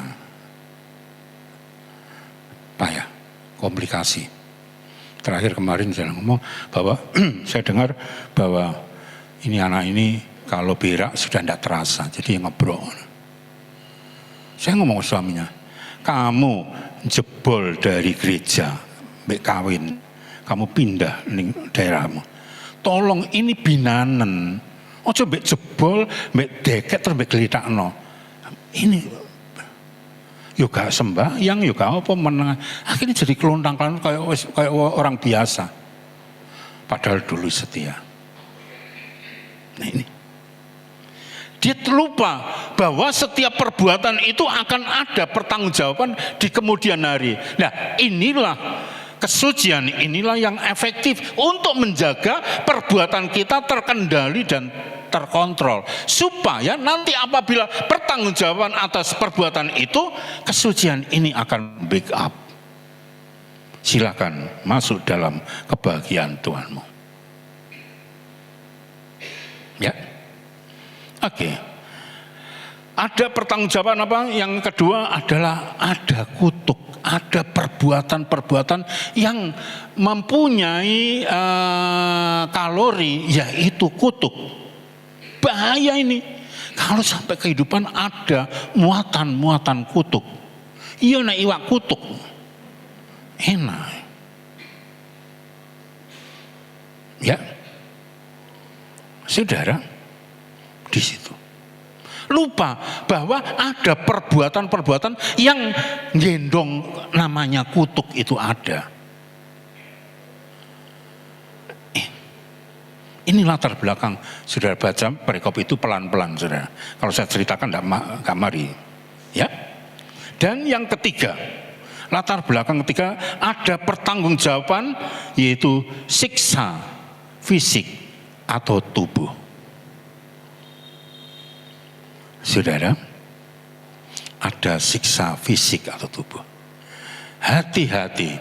payah, komplikasi. Terakhir kemarin saya ngomong bahwa saya dengar bahwa ini anak ini kalau berak sudah tidak terasa, jadi ngebrok. Saya ngomong ke suaminya, kamu jebol dari gereja, mbek kawin, kamu pindah ning daerahmu. Tolong ini binanen. Ojo mbek jebol, mbek deket terus mbek glithakno. Ini yo gak sembahyang, yo gak apa meneng. Akhirnya jadi kelontang-kelontang kayak orang biasa. Padahal dulu setia. Nah ini. Dia lupa bahwa setiap perbuatan itu akan ada pertanggungjawaban di kemudian hari. Nah, inilah kesucian, inilah yang efektif untuk menjaga perbuatan kita terkendali dan terkontrol. Supaya nanti apabila pertanggungjawaban atas perbuatan itu, kesucian ini akan backup. Silakan masuk dalam kebahagiaan Tuhanmu. Ya. Oke. Ada pertanggungjawaban apa? Yang kedua adalah ada kutuk, ada perbuatan-perbuatan yang mempunyai kalori, yaitu kutuk. Bahaya ini. Kalau sampai kehidupan ada muatan-muatan kutuk. Iya nek iwak kutuk. Enak. Ya. Saudara, di situ. Lupa bahwa ada perbuatan-perbuatan yang gendong namanya kutuk itu ada. Ini latar belakang, saudara baca perikop itu pelan-pelan, saudara. Kalau saya ceritakan enggak mari. Ya. Dan yang ketiga, latar belakang ketiga ada pertanggungjawaban yaitu siksa fisik atau tubuh. Saudara, ada siksa fisik atau tubuh. Hati-hati,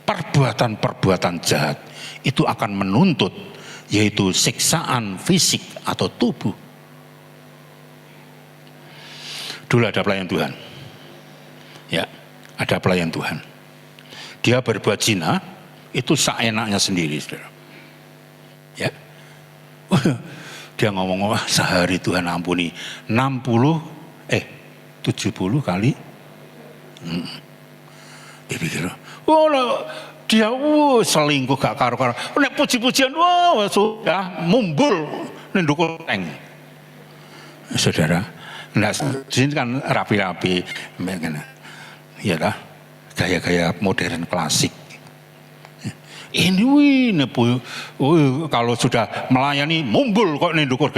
perbuatan-perbuatan jahat itu akan menuntut yaitu siksaan fisik atau tubuh. Dulu ada pelayan Tuhan. Ya, ada pelayan Tuhan. Dia berbuat zina, itu seenaknya sendiri, saudara. Ya. Dia ngomong, wah sehari Tuhan ampuni 70 kali. Dia pikir, oh Dia selingkuh gak karo-karo. Nek puji-pujian sudah mumbul nendukul tank. Saudara, nah, di sini kan rapi-rapi, ya lah, gaya-gaya modern klasik. Ini kalau sudah melayani mumbul kok nendukur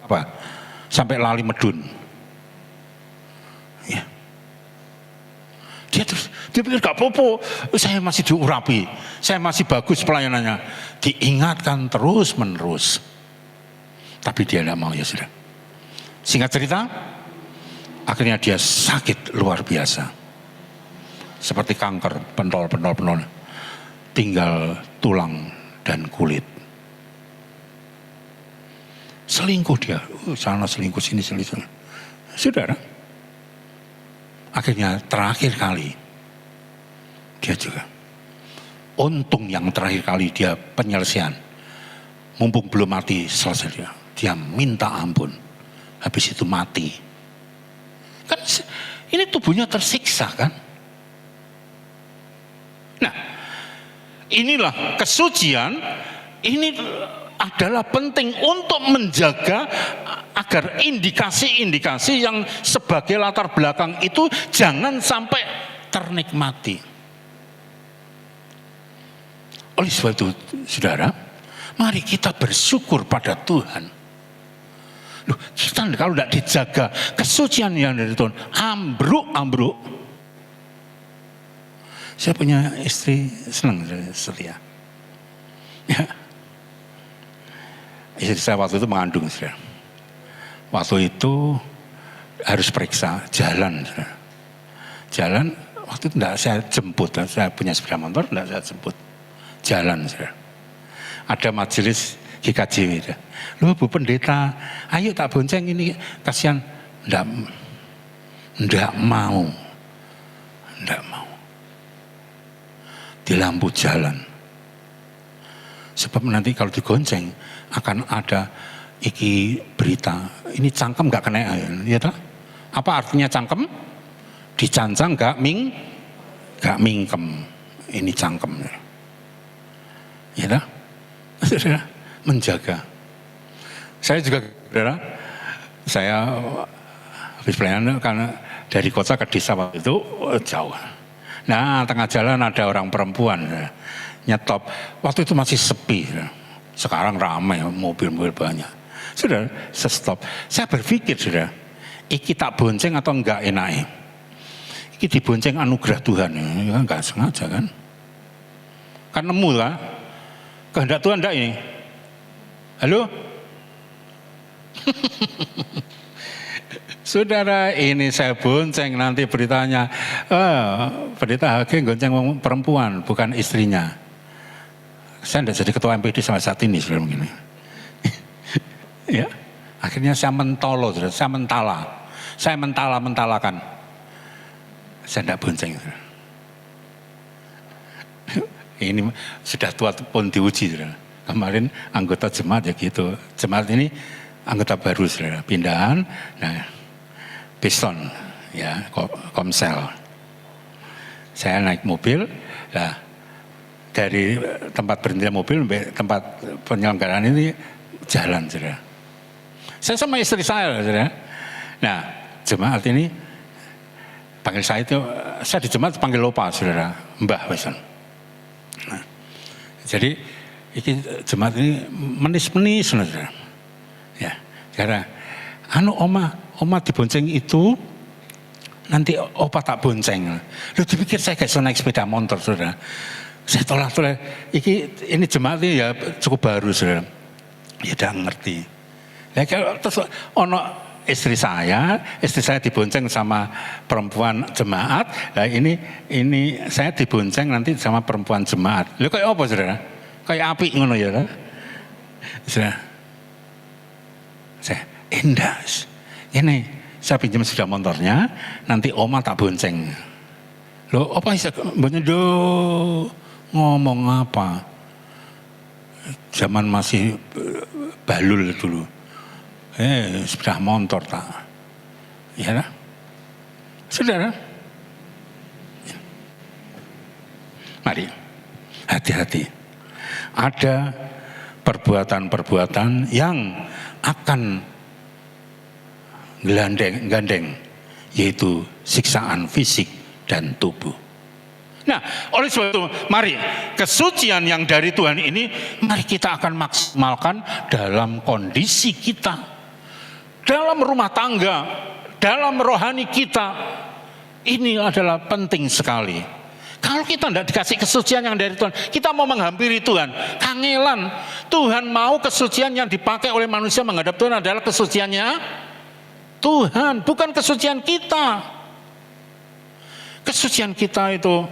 apa? Sampai lali medun. Ya. Dia pikir gak apa-apa, saya masih diurapi, saya masih bagus pelayanannya. Diingatkan terus menerus. Tapi dia tidak mau, ya sudah. Singkat cerita, akhirnya dia sakit luar biasa. Seperti kanker, pentol. Tinggal tulang dan kulit. Selingkuh dia, sana selingkuh, sini selingkuh. Saudara, akhirnya terakhir kali, dia juga. Untung yang terakhir kali dia penyelesaian. Mumpung belum mati, selesai dia. Dia minta ampun. Habis itu mati. Kan ini tubuhnya tersiksa kan. Nah, inilah kesucian. Ini adalah penting untuk menjaga agar indikasi-indikasi yang sebagai latar belakang itu jangan sampai ternikmati. Oleh sebab itu, saudara, mari kita bersyukur pada Tuhan. Loh, kita kalau tidak dijaga kesucian yang dari Tuhan, ambruk. Saya punya istri senang setia. Ya. Istri saya waktu itu mengandung, saudara. Waktu itu harus periksa jalan, saudara. Jalan waktu itu tidak saya jemput, saya punya sepeda motor, tidak saya jemput. Jalan, saudara. Ada majelis GKJ, loh Bu Pendeta, ayo tak bonceng ini, kasihan. Ndak mau. Di lampu jalan. Sebab nanti kalau digonceng akan ada iki berita, ini cangkem gak kena, ya toh? Apa artinya cangkem? Dicancang gak mingkem. Ini cangkem. Ya toh? Saudara, menjaga. Saya juga, saudara, saya habis pelayanan karena dari kota ke desa waktu itu jauh. Nah, tengah jalan ada orang perempuan nyetop. Waktu itu masih sepi. Sekarang ramai, mobil-mobil banyak. Saudara, saya stop. Saya berpikir, saudara, iki tak bonceng atau enggak enak? Iki dibonceng anugerah Tuhan, ya enggak sengaja kan? Kan nemu lah. Kehendak Tuhan enggak ini? Halo? Saudara, ini saya bonceng nanti beritanya. Berita Hage gonceng perempuan, bukan istrinya. Saya tidak jadi ketua MPD sampai saat ini, saudara begini. Ya, akhirnya saya mentolo, saudara. Saya mentalakan. Saya tidak bonceng, saudara. Ini sudah tua pun diuji, saudara. Kemarin anggota jemaat ya gitu. Jemaat ini anggota baru, saudara. Pindahan, nah, piston, ya, komsel. Saya naik mobil, nah, dari tempat berhenti mobil sampai tempat penyelenggaraan ini jalan, saudara. Saya sama istri saya, saudara. Nah, jemaat ini panggil saya itu, saya di jemaat panggil Lopa, saudara, Mbah Weson. Nah, jadi ini jemaat ini menis-menis, saudara. Ya, karena oma dibonceng itu nanti opa tak bonceng. Lu dipikir saya kayak naik sepeda motor, saudara. Saya tolak. Ini jemaat ini ya cukup baru, saudara. Ya udah ngerti. Ya kalau terus istri saya dibonceng sama perempuan jemaat. Nah ini saya dibonceng nanti sama perempuan jemaat. Lu kayak apa, saudara? Kayak api ngono ya, saudara. Saya endas. Ini saya pinjam sepeda motornya, nanti oma tak bonceng. Loh, apa sih bonceng? Ngomong apa? Zaman masih balul dulu. Sepeda motor tak. Ya lah. Saudara. Mari. hati-hati. Ada perbuatan-perbuatan yang akan gandeng, yaitu siksaan fisik dan tubuh. Nah, oleh sebab itu, mari kesucian yang dari Tuhan ini, mari kita akan maksimalkan dalam kondisi kita, dalam rumah tangga, dalam rohani kita. Ini adalah penting sekali. Kalau kita tidak dikasih kesucian yang dari Tuhan, kita mau menghampiri Tuhan, kangelan. Tuhan mau kesucian yang dipakai oleh manusia menghadap Tuhan adalah kesuciannya Tuhan, bukan kesucian kita. Kesucian kita itu,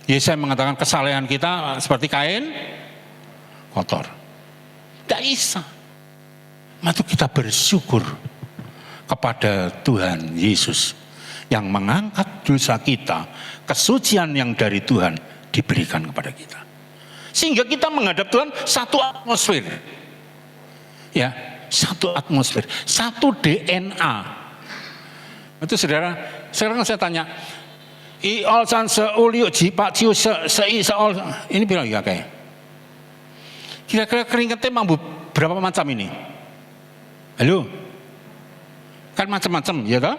Yesaya mengatakan kesalehan kita seperti kain kotor. Tidak bisa. Maka kita bersyukur kepada Tuhan Yesus yang mengangkat dosa kita, kesucian yang dari Tuhan diberikan kepada kita. Sehingga kita menghadap Tuhan satu atmosfer. Ya, satu atmosfer, satu DNA. Itu saudara, sekarang saya tanya, iol san seuliu jipak ciu seol, ini bilang ya kayak. Kira-kira keringetnya mampu berapa macam ini? Halo? Kan macam-macam, ya toh?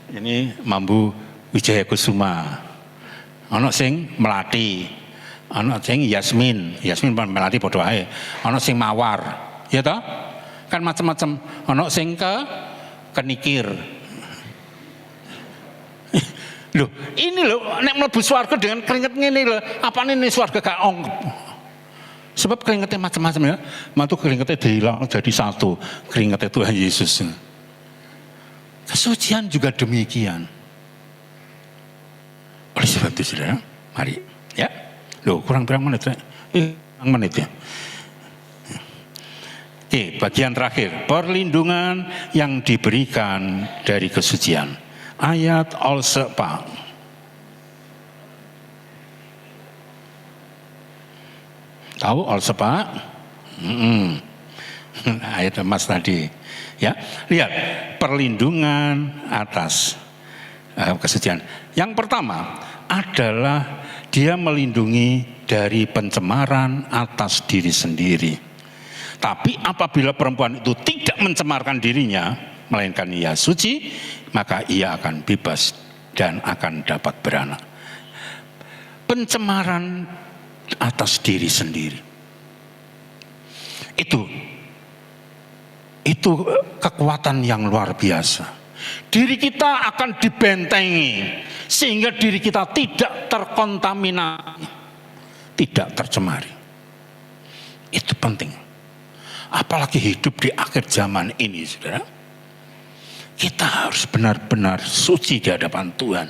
Ini mambu Wijaya Kusuma, ana sing melati, ana sing Yasmin melati padha wae, ana sing mawar, ya toh? Kan macam-macam, ana sing kenikir. Loh, ini loh nek mlebu swarga dengan keringet ngene lho, apane ning swarga gak ongkep. Sebab keringetnya macam-macam ya, matu keringetnya dihilang jadi satu, keringetnya Tuhan Yesus. Kesucian juga demikian. Oleh sebab itu saudara, mari ya. Loh, kurang berapa menit? Kurang menit ya. Oke, bagian terakhir, perlindungan yang diberikan dari kesucian. Ayat Al-Sepa. Tahu Al-Sepa? Ayat emas tadi. Ya, lihat perlindungan atas kesucian. Yang pertama adalah dia melindungi dari pencemaran atas diri sendiri. Tapi apabila perempuan itu tidak mencemarkan dirinya, melainkan ia suci, maka ia akan bebas dan akan dapat beranak. Pencemaran atas diri sendiri. Itu kekuatan yang luar biasa. Diri kita akan dibentengi sehingga diri kita tidak terkontaminasi, tidak tercemari. Itu penting. Apalagi hidup di akhir zaman ini, saudara. Kita harus benar-benar suci di hadapan Tuhan.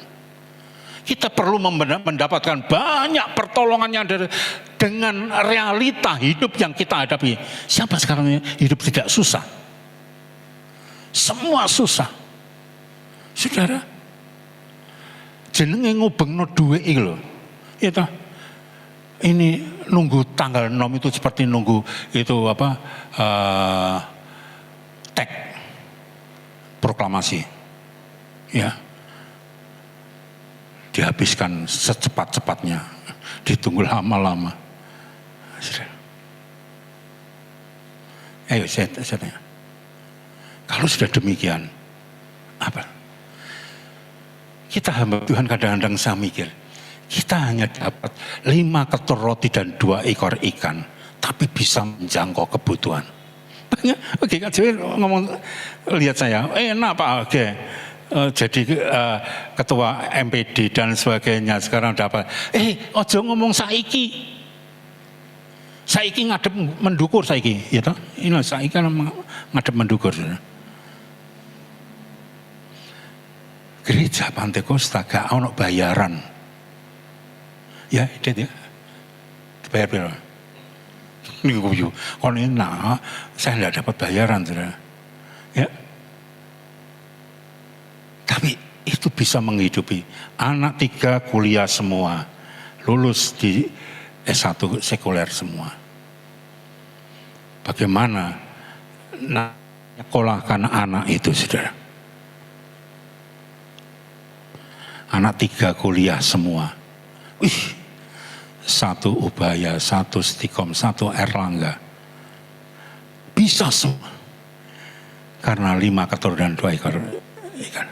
Kita perlu mendapatkan banyak pertolongan yang dengan realita hidup yang kita hadapi. Siapa sekarang hidup tidak susah? Semua susah. Saudara, jenenge ngubengno dhuwit iki lho. Ya toh. Ini nunggu tanggal 6 itu seperti nunggu itu teks proklamasi. Ya. Dihabiskan secepat-cepatnya, ditunggu lama-lama. Ayo saya tanya. Kalau sudah demikian, apa? Kita hamba Tuhan kadang-kadang saya mikir, kita hanya dapat 5 ketur roti dan 2 ekor ikan, tapi bisa menjangkau kebutuhan. Oke, Kak Dewi ngomong, lihat saya, enak Pak, oke. Jadi ketua MPD dan sebagainya sekarang dapat. Ojo ngomong saiki. Saiki ngadep mendukur saiki, ya toh? Ini saiki kan ngadep mendukur. Gereja Pantekosta gak ono bayaran. Ya, itu ya. Dibayar berapa? Minggu kalau ini saya tidak dapat bayaran, saudara. Ya. Tapi itu bisa menghidupi anak 3 kuliah semua, lulus di S1 sekuler semua. Bagaimana nyekolahkan anak itu, saudara? Anak 3 kuliah semua. Wih, satu Ubaya, satu Stikom, satu Erlangga. Bisa semua. Karena 5 keturunan 2 ekor ikan.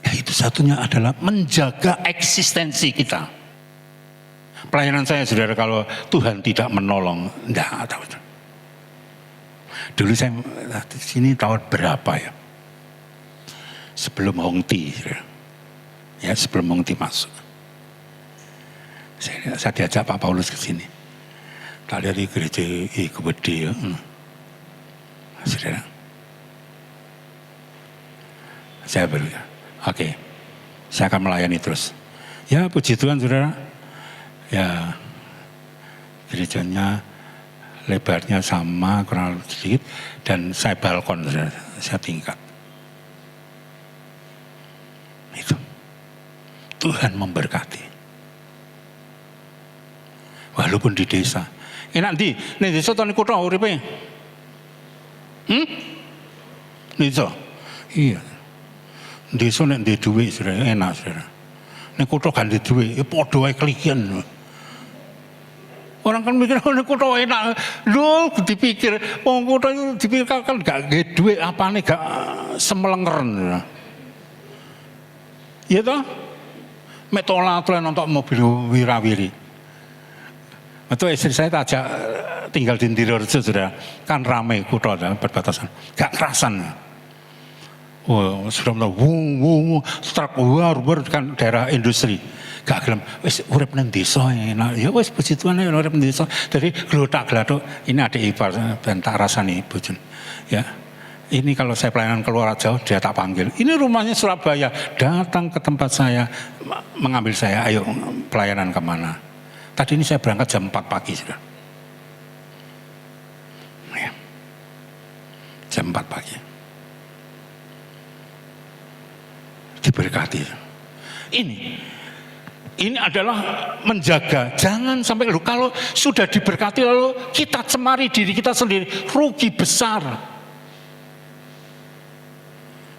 Ya, itu satunya adalah menjaga eksistensi kita. Pelayanan saya, saudara, kalau Tuhan tidak menolong, enggak tahu. Dulu saya di sini tahun berapa ya? Sebelum Hongti, ya sebelum Hongti masuk. Saya diajak Pak Paulus ke sini. Tak lihat di gereja gede ya. Saudara. Saya berkata, oke, saya akan melayani terus. Ya puji Tuhan, saudara. Ya gerejanya lebarnya sama, kurang sedikit, dan saya balkon, saudara. Saya tingkat. Itu. Tuhan memberkati. Walaupun di desa. Enak di desa atau di kota uripe? Desa. Iya. Desa nek ndek dhuwit, saudara, enak, saudara. Nek kota gak ndek dhuwit, ya padha wae klikian. Orang kan mikir nek kota enak. Lho, dipikir wong kota itu dipikir kan gak ndek dhuwit, apane gak semelengeren. Iya toh? Mek tolat nonton mobil wirawiri. Itu istri saya ajak tinggal di Ndirorejo, saudara. Kan ramai kota dan perbatasan. Gak kerasan. Oh, sudah mulai truk kan daerah industri. Gak gelem wis urip nang desa enak. Ya wis puji Tuhan ya urip nang desa. Jadi glotak-glatuk ini adik ipar ben tak rasani bojone. Ya. Ini kalau saya pelayanan keluar jauh dia tak panggil. Ini rumahnya Surabaya, datang ke tempat saya mengambil saya, ayo pelayanan kemana? Tadi ini saya berangkat jam 4 pagi, sudah. Ya. Jam 4 pagi. Diberkati. Ini adalah menjaga, jangan sampai kalau sudah diberkati lalu kita cemari diri kita sendiri, rugi besar.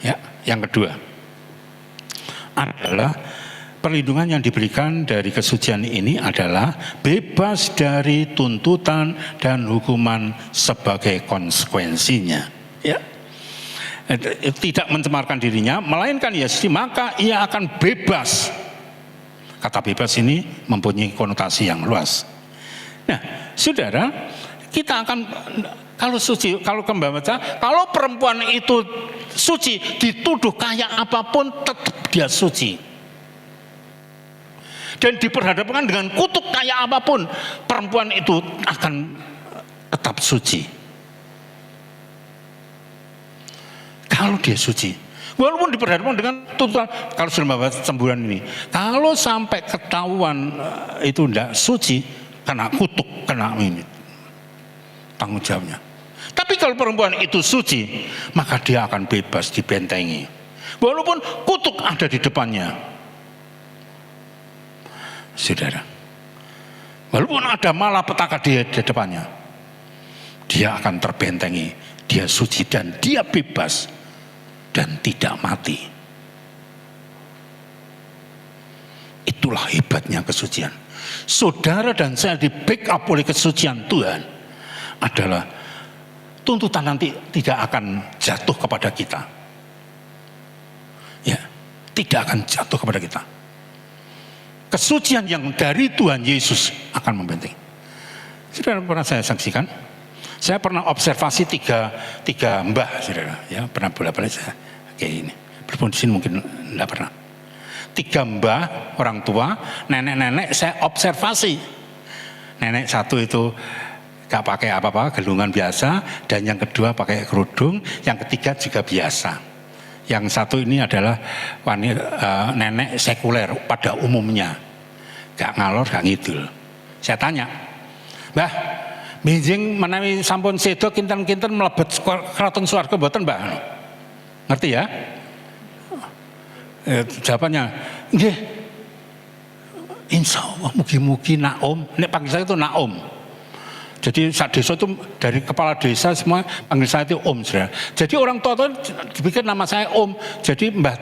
Ya, yang kedua adalah perlindungan yang diberikan dari kesucian ini adalah bebas dari tuntutan dan hukuman sebagai konsekuensinya. Ya. Tidak mencemarkan dirinya, melainkan ia suci, maka ia akan bebas. Kata bebas ini mempunyai konotasi yang luas. Nah, saudara, kita akan kalau suci, kalau membaca, kalau perempuan itu suci, dituduh kayak apapun tetap dia suci. Dan diperhadapkan dengan kutuk kayak apapun, perempuan itu akan tetap suci. Kalau dia suci, walaupun diperhadapkan dengan tuntutan, kalau sudah membawa cemburuan ini, kalau sampai ketahuan itu tidak suci, kena kutuk, kena ini tanggung jawabnya. Tapi kalau perempuan itu suci, maka dia akan bebas dibentengi. Walaupun kutuk ada di depannya. Saudara, walaupun ada malapetaka di depannya, dia akan terbentengi, dia suci dan dia bebas dan tidak mati. Itulah hebatnya kesucian. Saudara dan saya di backup oleh kesucian Tuhan adalah tuntutan nanti tidak akan jatuh kepada kita. Ya, tidak akan jatuh kepada kita. Kesucian yang dari Tuhan Yesus akan membentengi. Saudara, pernah saya saksikan, saya pernah observasi tiga mbah, saudara, ya pernah bolak-balik saya kayak ini. Berpun di sini mungkin tidak pernah. 3 mbah orang tua, nenek-nenek saya observasi. Nenek satu itu gak pakai apa-apa, gelungan biasa, dan yang kedua pakai kerudung, yang ketiga juga biasa. Yang satu ini adalah wanita, nenek sekuler pada umumnya, gak ngalor, gak ngidul. Saya tanya, Mbah, benjing menawi sampun sedo kinten-kinten mlebet kraton swarga mboten, Mbah? Ngerti ya? Jawabannya, nggih. Insya Allah, mugi-mugi naom. Nek panggil saya itu naom. Jadi saat desa itu dari kepala desa semua panggil saya itu Om, saudara. Jadi orang tua dipikir nama saya Om. Jadi mbah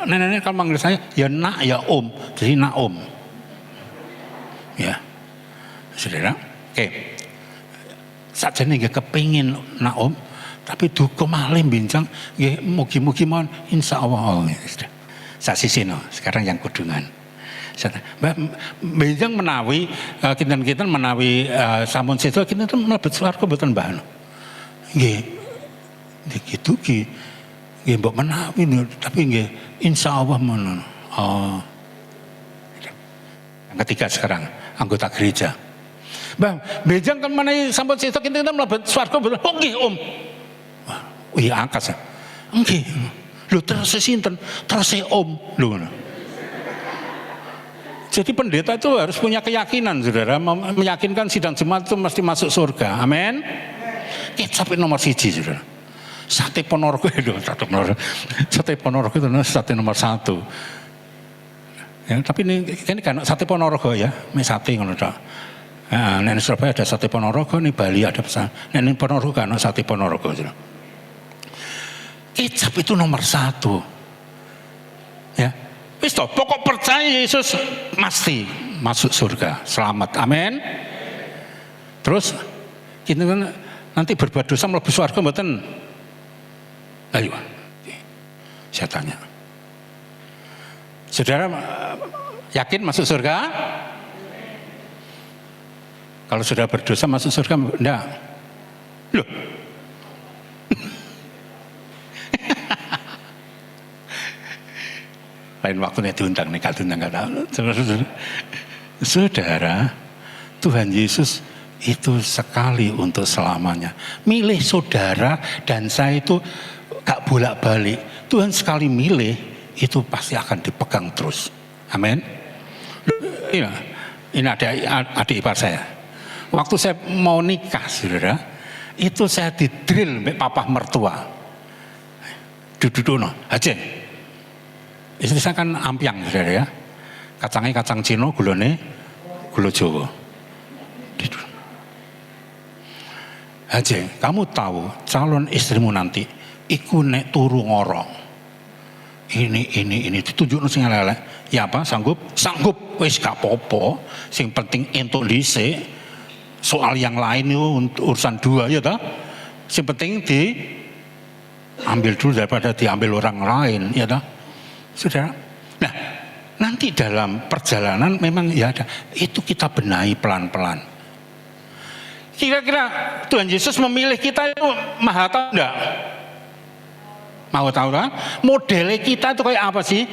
nenek kalau panggil saya ya nak ya Om. Jadi nak Om. Ya, saudara. Oke. Sajane nggih kepengin nak Om, tapi duka malih benjang nggih mugi-mugi mawon insyaallah. Sak sisino, sekarang yang kudungan. Benjang menawi kinten-kinten menawi sampun sedo kinten mlebet swarga mboten Mbah. Nggih. Gitu nggih. Nggih mbok menawi tapi nggih insyaallah mono. Oh. Yang ketiga sekarang anggota gereja. Bang, bejang kan menawi sampun sedo kinten mlebet swarga mboten. Oh nggih Om. Oh iya angkas. Nggih. Lho terus sinten? Terus Om. Lho ngono. Jadi pendeta itu harus punya keyakinan, saudara, meyakinkan sidang jemaat itu mesti masuk surga. Amin. Sampai nomor 1, saudara. Sate Ponorogo itu, Sate Ponorogo itu sate nomor 1. Ya, tapi ini kan Sate Ponorogo ya, ini sate ngono tok. Nah, di Surabaya ada Sate Ponorogo, di Bali ada pesan. Di Ponorogo kan Sate Ponorogo, saudara. Kecap itu nomor 1. Ya. Wis toh, pokok percaya Yesus mesti masuk surga, selamat, amin. Terus kita kan nanti berbuat dosa mlebu surga mboten? Ayo, saya tanya, saudara yakin masuk surga? Kalau sudah berdosa masuk surga enggak? Loh. Lain waktunya diundang nih, kalau diundang nggak tahu. Saudara, Tuhan Yesus itu sekali untuk selamanya. Milih saudara dan saya itu gak bolak-balik. Tuhan sekali milih itu pasti akan dipegang terus. Amin. Ini ada adik ipar saya. Waktu saya mau nikah, saudara, itu saya didrill oleh papa mertua. Duduk aja. Istri saya kan ampiang, saudara ya. Kacangnya kacang Cino, gulone gula Jawa. Aja, kamu tahu calon istrimu nanti iku nek turu ngorong. Ini ditunjukno sing elek. Ya apa? Sanggup? Wis gak apa-apa. Sing penting entuk dhisik. Soal yang lain itu urusan 2 ya toh. Sing penting diambil dulu daripada diambil orang lain, ya toh. Saudara, nah nanti dalam perjalanan memang ya ada, itu kita benahi pelan-pelan. Kira-kira Tuhan Yesus memilih kita itu maha tahu enggak? Mau tahu kan? Modelnya kita itu kayak apa sih?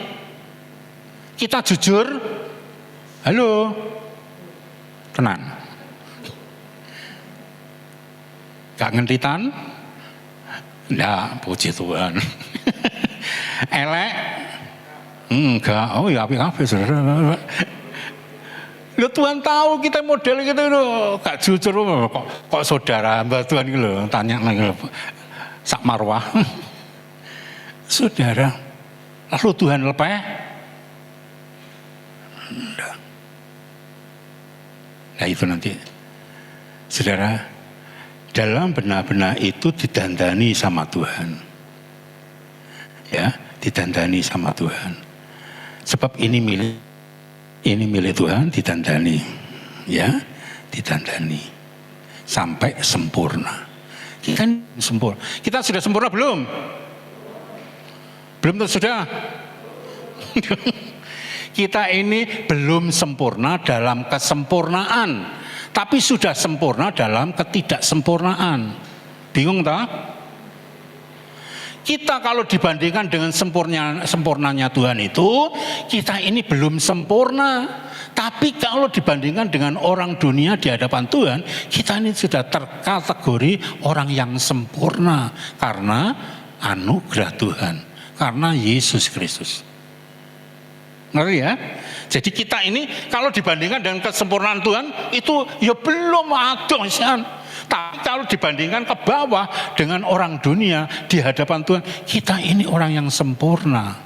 Kita jujur, halo, tenang, gak ngentitan, enggak, puji Tuhan. Elek, enggak, oh ya api-api saudara. Loh Tuhan tahu kita model gitu loh, gak jujur kok saudara mbak Tuhan gitu loh, tanya lagi loh, sak marwah. Saudara, lalu Tuhan lepeh? Enggak. Nah itu nanti, saudara, dalam benar-benar itu didandani sama Tuhan, ya, didandani sama Tuhan. Sebab ini milik Tuhan, ditandani, ya, ditandani sampai sempurna. Kita kan sempurna. Kita sudah sempurna belum? Belum sudah. Kita ini belum sempurna dalam kesempurnaan, tapi sudah sempurna dalam ketidaksempurnaan. Bingung tak? Kita kalau dibandingkan dengan sempurnanya Tuhan itu, kita ini belum sempurna. Tapi kalau dibandingkan dengan orang dunia di hadapan Tuhan, kita ini sudah terkategori orang yang sempurna. Karena anugerah Tuhan, karena Yesus Kristus. Ngerti ya? Jadi kita ini kalau dibandingkan dengan kesempurnaan Tuhan, itu ya belum ada. Tapi kalau dibandingkan ke bawah dengan orang dunia di hadapan Tuhan, kita ini orang yang sempurna.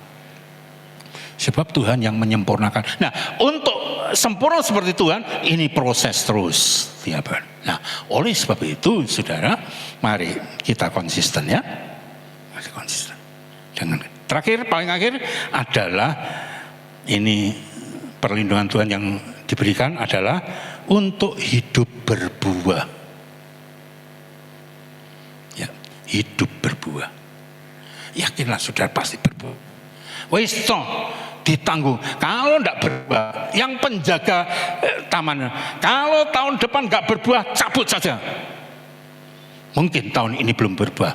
Sebab Tuhan yang menyempurnakan. Nah, untuk sempurna seperti Tuhan, ini proses terus tiap hari. Nah, oleh sebab itu, saudara, mari kita konsisten ya. Masih konsisten. Jangan. Terakhir, paling akhir adalah ini perlindungan Tuhan yang diberikan adalah untuk hidup berbuah. Ya, hidup berbuah. Yakinlah saudara pasti berbuah. Wis ditanggung. Kalau tidak berbuah, yang penjaga taman, kalau tahun depan nggak berbuah, cabut saja. Mungkin tahun ini belum berbuah,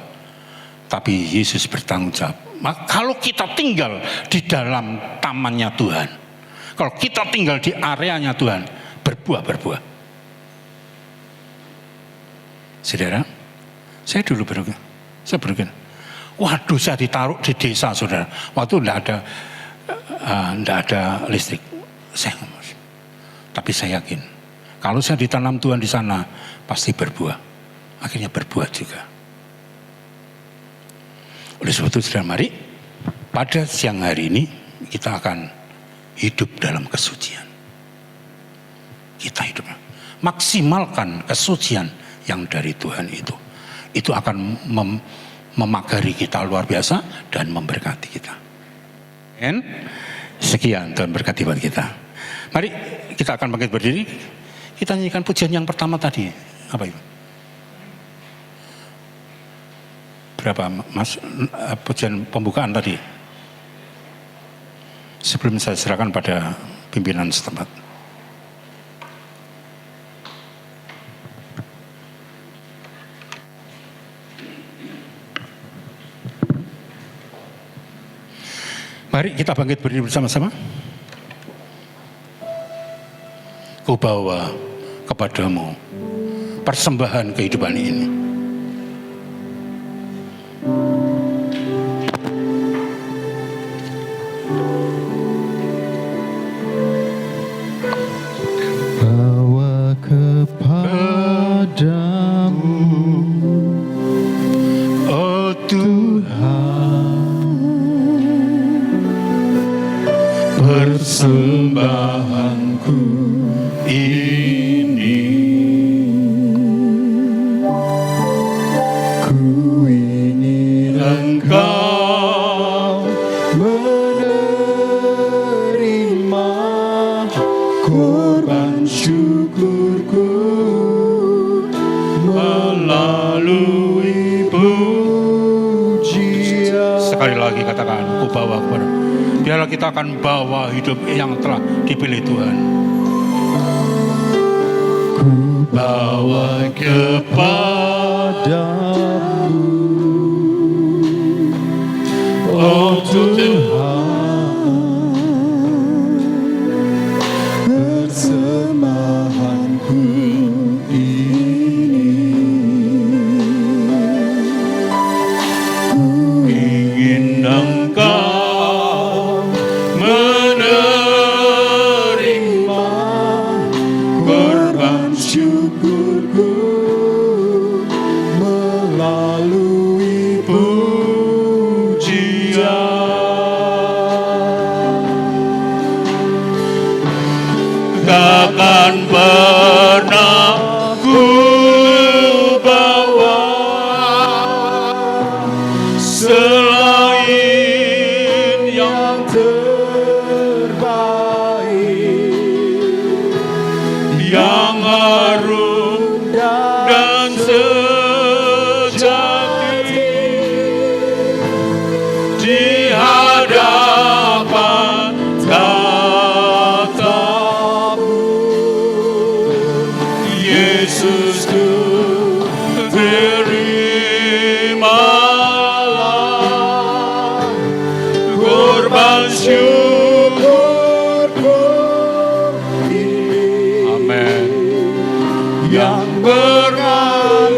tapi Yesus bertanggung jawab. Maka kalau kita tinggal di dalam tamannya Tuhan, kalau kita tinggal di areanya Tuhan, berbuah. Saudara, saya dulu berpikir, waduh, saya ditaruh di desa, saudara. Waktu tidak ada listrik. Tapi saya yakin, kalau saya ditanam Tuhan di sana, pasti berbuah. Akhirnya berbuah juga. Oleh sebab itu, saudara, mari pada siang hari ini kita akan hidup dalam kesucian. Kita hidup, maksimalkan kesucian yang dari Tuhan itu. Itu akan memagari kita luar biasa dan memberkati kita. Sekian, Tuhan berkati buat kita. Mari kita akan bangkit berdiri. Kita nyanyikan pujian yang pertama tadi. Apa itu? Berapa, Mas, pujian pembukaan tadi? Sebelum saya serahkan pada pimpinan setempat. Mari kita bangkit berdiri bersama-sama. Ku bawa kepadamu persembahan kehidupan ini. Bawa kepadamu, Oh Tuhan, persembahanku ini. ku ingin Engkau menerima korban syukurku melalui pujian. Sekali lagi katakan, ku bawa kepada. Biarlah kita akan bawa hidup yang telah dipilih Tuhan. Ku Bawa padamu, Oh Tuhan, persembahanku ini. ingin Engkau menerima korban Syukurku melalui pujian. Takkan pernah ku bawa selain yang terbaik, yang harum dan sejati di hadapan tatamu, Yesusku, terimalah korban syukurku ini Amin. yang Mengalir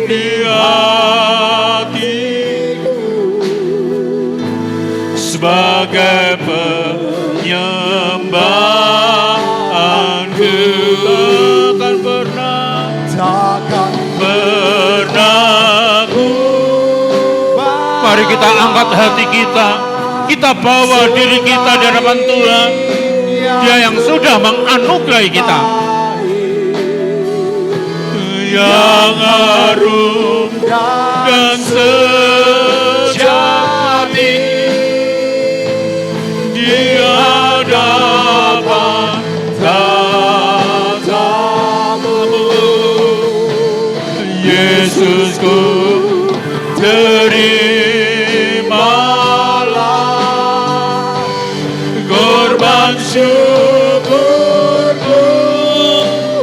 di hatiku sebagai penyembahanku. Takkan pernah ku. Mari kita angkat hati kita, kita bawa diri kita di hadapan Tuhan. Dia yang sudah menganugerahi kita, yang harum dan sejati di hadapan Yesusku, terimalah korban syukurku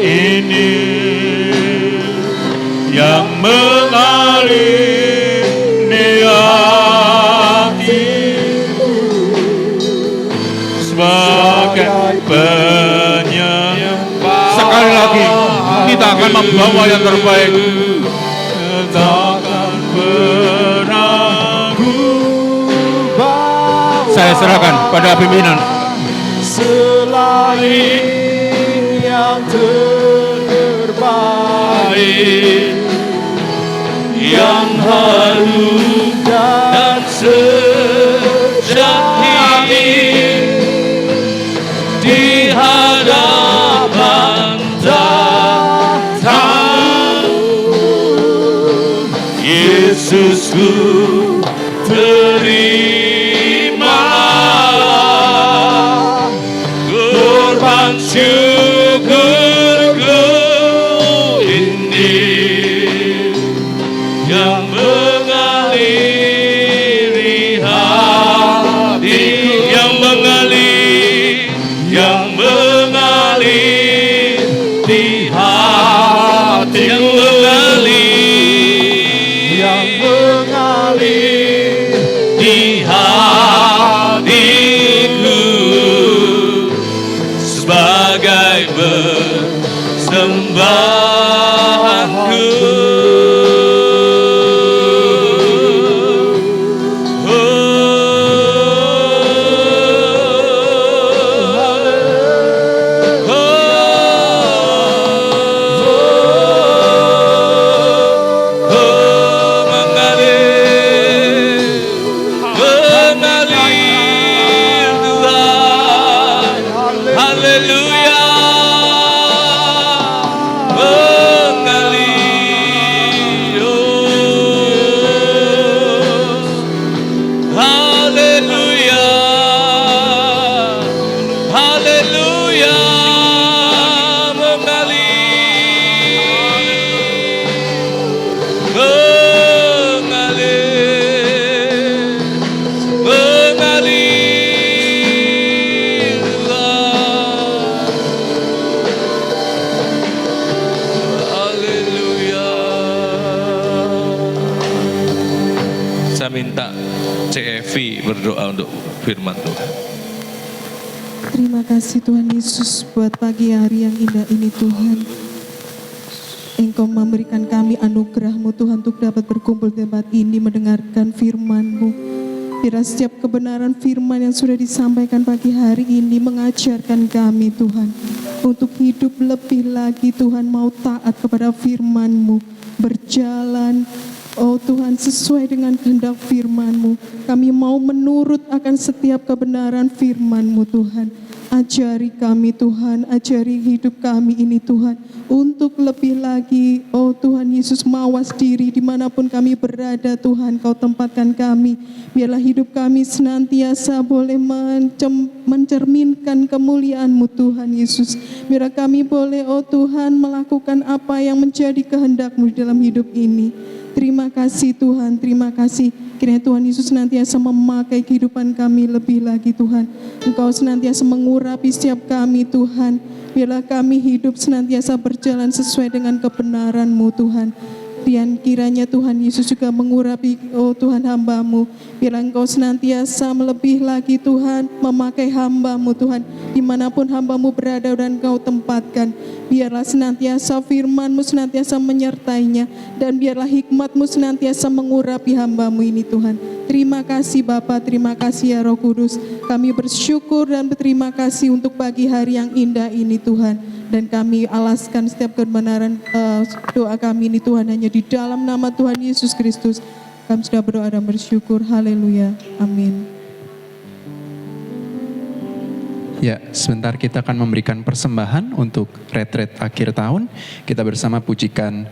ini yang mengalir di hatiku sebagai penyembah. Sekali lagi kita akan membawa yang terbaik. Takkan pernah saya serahkan pada pimpinan. Selain yang terbaik, yang harum dan sejati di hadapan tatamu, Yesusku, terimalah korban syukurku ini yang mengaliri hati, yang mengalir di hati, yang mengalir di hatiku sebagai persembahanku. Minta CFV berdoa untuk firman Tuhan. Terima kasih Tuhan Yesus buat pagi hari yang indah ini Tuhan. Engkau memberikan kami anugerah-Mu Tuhan untuk dapat berkumpul di tempat ini mendengarkan firman-Mu. Biar setiap kebenaran firman yang sudah disampaikan pagi hari ini mengajarkan kami Tuhan. Untuk hidup lebih lagi Tuhan, mau taat kepada firman-Mu. Berjalan oh Tuhan, sesuai dengan kehendak firman-Mu. Kami mau menurut akan setiap kebenaran firman-Mu Tuhan. Ajari kami Tuhan, ajari hidup kami ini Tuhan. Untuk lebih lagi, oh Tuhan Yesus, mawas diri dimanapun kami berada Tuhan. Kau tempatkan kami. Biarlah hidup kami senantiasa boleh mencerminkan kemuliaan-Mu Tuhan Yesus. Biarlah kami boleh, oh Tuhan, melakukan apa yang menjadi kehendak-Mu dalam hidup ini. Terima kasih Tuhan, terima kasih. Kiranya Tuhan Yesus senantiasa memakai kehidupan kami lebih lagi Tuhan. Engkau senantiasa mengurapi setiap kami Tuhan. Biarlah kami hidup senantiasa berjalan sesuai dengan kebenaran-Mu Tuhan. Dan kiranya Tuhan Yesus juga mengurapi oh Tuhan hamba-Mu. Biarlah Engkau senantiasa melebih lagi Tuhan, memakai hamba-Mu Tuhan. Dimanapun hamba-Mu berada dan Engkau tempatkan. Biarlah senantiasa firman-Mu senantiasa menyertainya. Dan biarlah hikmat-Mu senantiasa mengurapi hamba-Mu ini Tuhan. Terima kasih Bapa, terima kasih ya Roh Kudus. Kami bersyukur dan berterima kasih untuk pagi hari yang indah ini Tuhan. Dan kami alaskan setiap kebenaran doa kami ini Tuhan hanya di dalam nama Tuhan Yesus Kristus. Kami sudah berdoa dan bersyukur. Haleluya. Amin. Ya, sebentar kita akan memberikan persembahan untuk retret akhir tahun. Kita bersama pujikan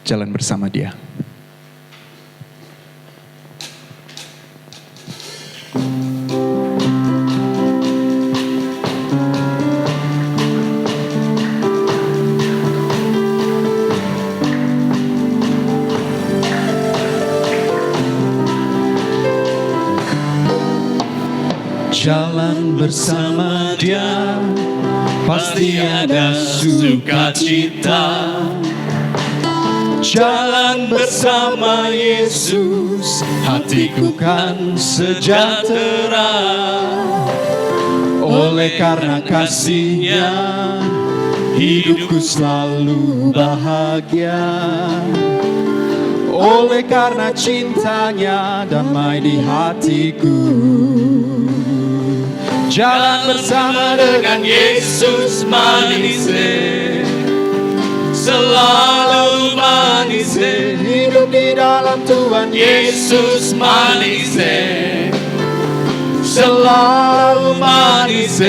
Jalan Bersama Dia. jalan bersama Dia, pasti ada sukacita. Jalan bersama Yesus, hatiku kan sejahtera. Oleh karena kasih-Nya, hidupku selalu bahagia. Oleh karena cintanya, damai di hatiku. Jalan bersama dengan Yesus manis, selalu manis. Hidup di dalam Tuhan Yesus manis, selalu manis.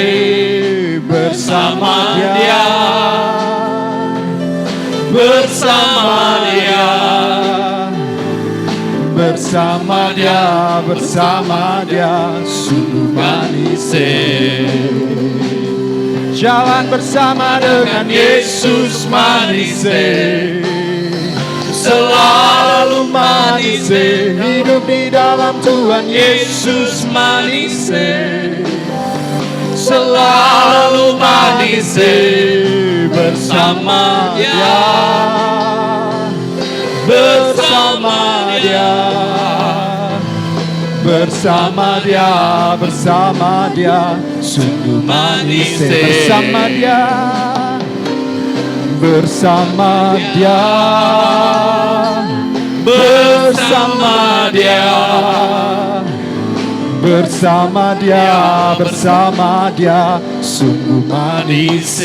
Bersama Dia, bersama Dia, bersama Dia, bersama Dia, sungguh manis. Jalan bersama dengan Yesus manis, selalu manis. Hidup di dalam Tuhan Yesus manis, selalu manis. Bersama Dia, bersama Dia, bersama Dia, bersama Dia, sungguh manis. Bersama Dia, bersama Dia, bersama Dia, bersama Dia, bersama Dia, sungguh manis.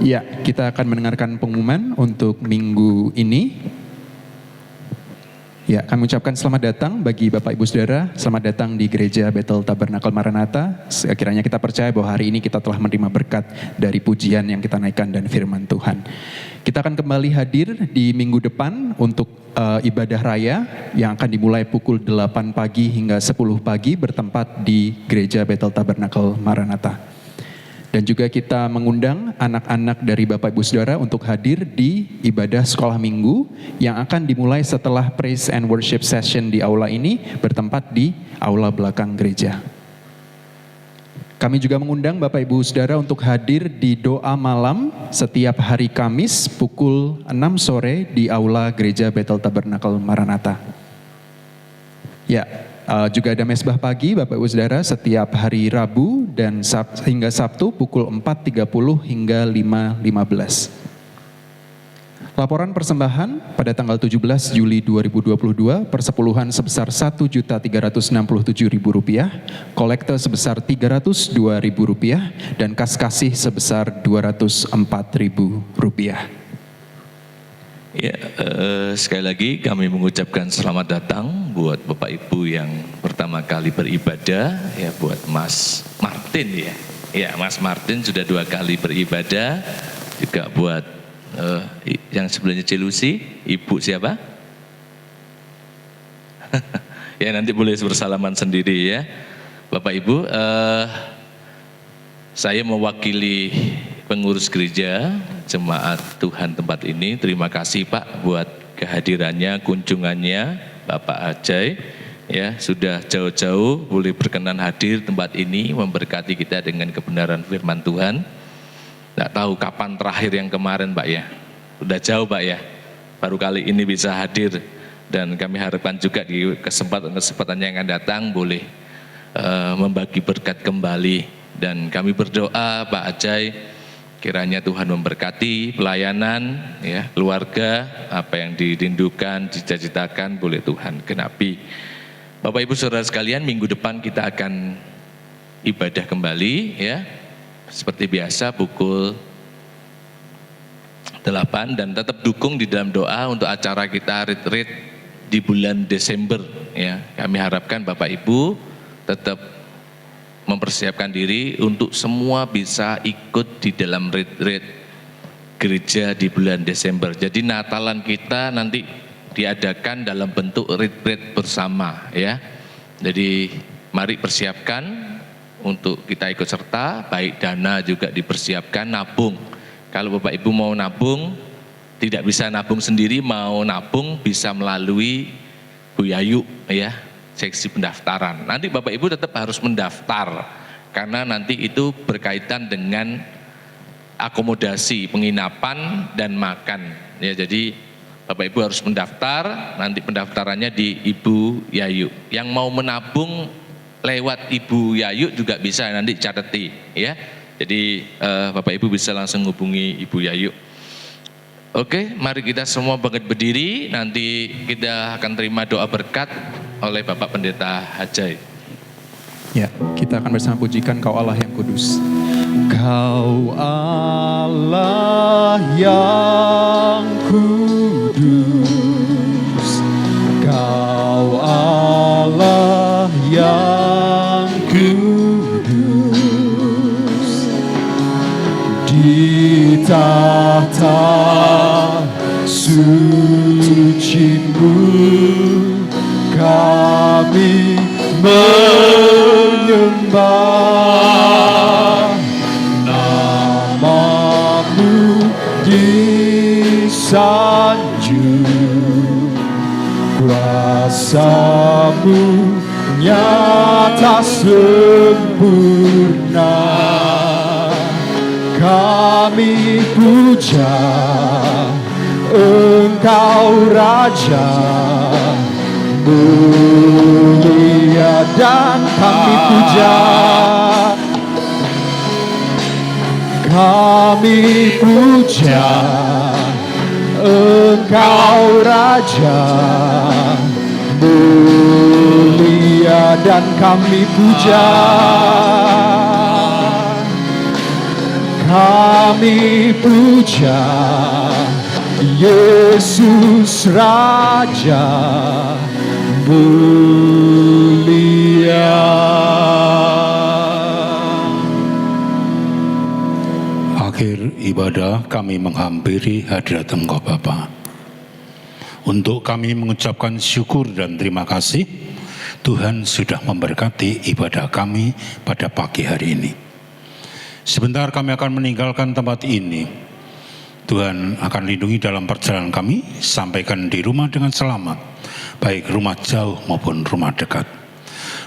Ya, kita akan mendengarkan pengumuman untuk minggu ini. Ya, kami ucapkan selamat datang bagi Bapak Ibu Saudara, selamat datang di Gereja Bethel Tabernakel Maranatha. Sekiranya kita percaya bahwa hari ini kita telah menerima berkat dari pujian yang kita naikkan dan firman Tuhan. Kita akan kembali hadir di minggu depan untuk ibadah raya yang akan dimulai pukul 8 pagi hingga 10 pagi bertempat di Gereja Bethel Tabernakel Maranatha. Dan juga kita mengundang anak-anak dari Bapak Ibu Saudara untuk hadir di ibadah sekolah minggu yang akan dimulai setelah praise and worship session di aula ini bertempat di aula belakang gereja. Kami juga mengundang Bapak Ibu Saudara untuk hadir di doa malam setiap hari Kamis pukul 6 sore di aula gereja Bethel Tabernakel Maranatha. Ya, juga ada mesbah pagi Bapak Ibu Saudara setiap hari Rabu dan hingga Sabtu pukul 4.30 hingga 5.15. Laporan persembahan pada tanggal 17 Juli 2022, persepuluhan sebesar Rp1.367.000, kolekte sebesar Rp302.000, dan kas kasih sebesar Rp204.000. Ya, sekali lagi kami mengucapkan selamat datang buat Bapak Ibu yang pertama kali beribadah, ya buat Mas Martin ya. Ya, Mas Martin sudah 2 kali beribadah, juga buat yang sebelumnya Cilusi, Ibu siapa? Ya nanti boleh bersalaman sendiri ya. Bapak Ibu, saya mewakili pengurus gereja, jemaat Tuhan tempat ini. Terima kasih Pak buat kehadirannya, kunjungannya Bapak Ajay. Ya, sudah jauh-jauh boleh berkenan hadir tempat ini memberkati kita dengan kebenaran firman Tuhan. Nggak tahu kapan terakhir yang kemarin Pak ya. Udah jauh Pak ya. Baru kali ini bisa hadir dan kami harapkan juga di kesempatan yang akan datang boleh membagi berkat kembali. Dan kami berdoa Pak Ajay, kiranya Tuhan memberkati pelayanan, ya, keluarga, apa yang dirindukan, dicita-citakan boleh Tuhan genapi. Bapak Ibu Saudara sekalian, minggu depan kita akan ibadah kembali, ya, seperti biasa pukul 8 dan tetap dukung di dalam doa untuk acara kita retreat di bulan Desember, ya. Kami harapkan Bapak Ibu tetap mempersiapkan diri untuk semua bisa ikut di dalam retreat gereja di bulan Desember. Jadi Natalan kita nanti diadakan dalam bentuk retreat bersama, ya. Jadi mari persiapkan untuk kita ikut serta, baik dana juga dipersiapkan, nabung. Kalau Bapak Ibu mau nabung, tidak bisa nabung sendiri, mau nabung bisa melalui Bu Yayu ya, seksi pendaftaran. Nanti Bapak Ibu tetap harus mendaftar karena nanti itu berkaitan dengan akomodasi, penginapan dan makan. Ya, jadi Bapak Ibu harus mendaftar, nanti pendaftarannya di Ibu Yayu. Yang mau menabung lewat Ibu Yayu juga bisa, nanti cateti ya. Jadi Bapak Ibu bisa langsung hubungi Ibu Yayu. Oke, mari kita semua bangkit berdiri, nanti kita akan terima doa berkat oleh Bapak Pendeta Hajai. Ya, kita akan bersama pujikan Kau Allah yang kudus. Kau Allah yang kudus, Kau Allah yang kudus, di tahta suci-Mu kami menyembah, nama-Mu disanjung, kuasa-Mu nyata sempurna. Kami puja Engkau Raja, mulia dan kami puja. Kami puja Engkau Raja, mulia dan kami puja. Kami puja Yesus Raja, mulia. Akhir ibadah kami menghampiri hadirat Engkau Bapa. Untuk kami mengucapkan syukur dan terima kasih, Tuhan sudah memberkati ibadah kami pada pagi hari ini. Sebentar kami akan meninggalkan tempat ini. Tuhan akan lindungi dalam perjalanan kami, sampaikan di rumah dengan selamat, baik rumah jauh maupun rumah dekat.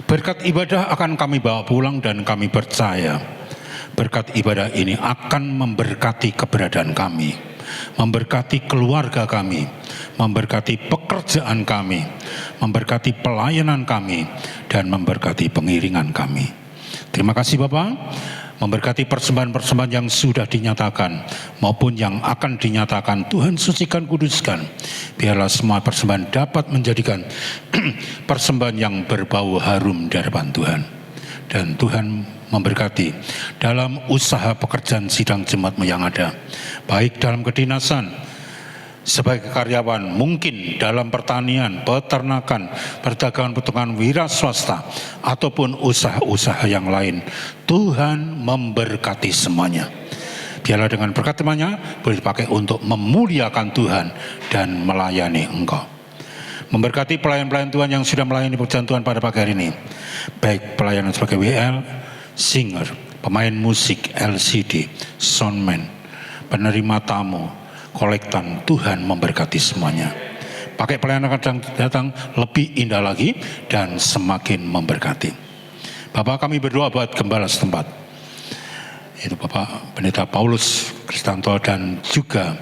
Berkat ibadah akan kami bawa pulang dan kami percaya berkat ibadah ini akan memberkati keberadaan kami, memberkati keluarga kami, memberkati pekerjaan kami, memberkati pelayanan kami, dan memberkati pengiringan kami. Terima kasih Bapak, memberkati persembahan-persembahan yang sudah dinyatakan maupun yang akan dinyatakan. Tuhan sucikan, kuduskan, biarlah semua persembahan dapat menjadikan persembahan yang berbau harum di hadapan Tuhan. Dan Tuhan memberkati dalam usaha pekerjaan sidang jemaat yang ada, baik dalam kedinasan, sebagai karyawan, mungkin dalam pertanian, peternakan, perdagangan, peternakan, wira swasta, ataupun usaha-usaha yang lain. Tuhan memberkati semuanya. Biarlah dengan berkat temannya boleh dipakai untuk memuliakan Tuhan dan melayani Engkau. Memberkati pelayan-pelayan Tuhan yang sudah melayani pekerjaan Tuhan pada pagi hari ini, baik pelayanan sebagai WL, singer, pemain musik, LCD, soundman, penerima tamu, kolektan. Tuhan memberkati semuanya. Pakai pelayanan akan datang lebih indah lagi dan semakin memberkati. Bapak, kami berdoa buat gembala setempat, itu Bapak Pendeta Paulus Kristanto, dan juga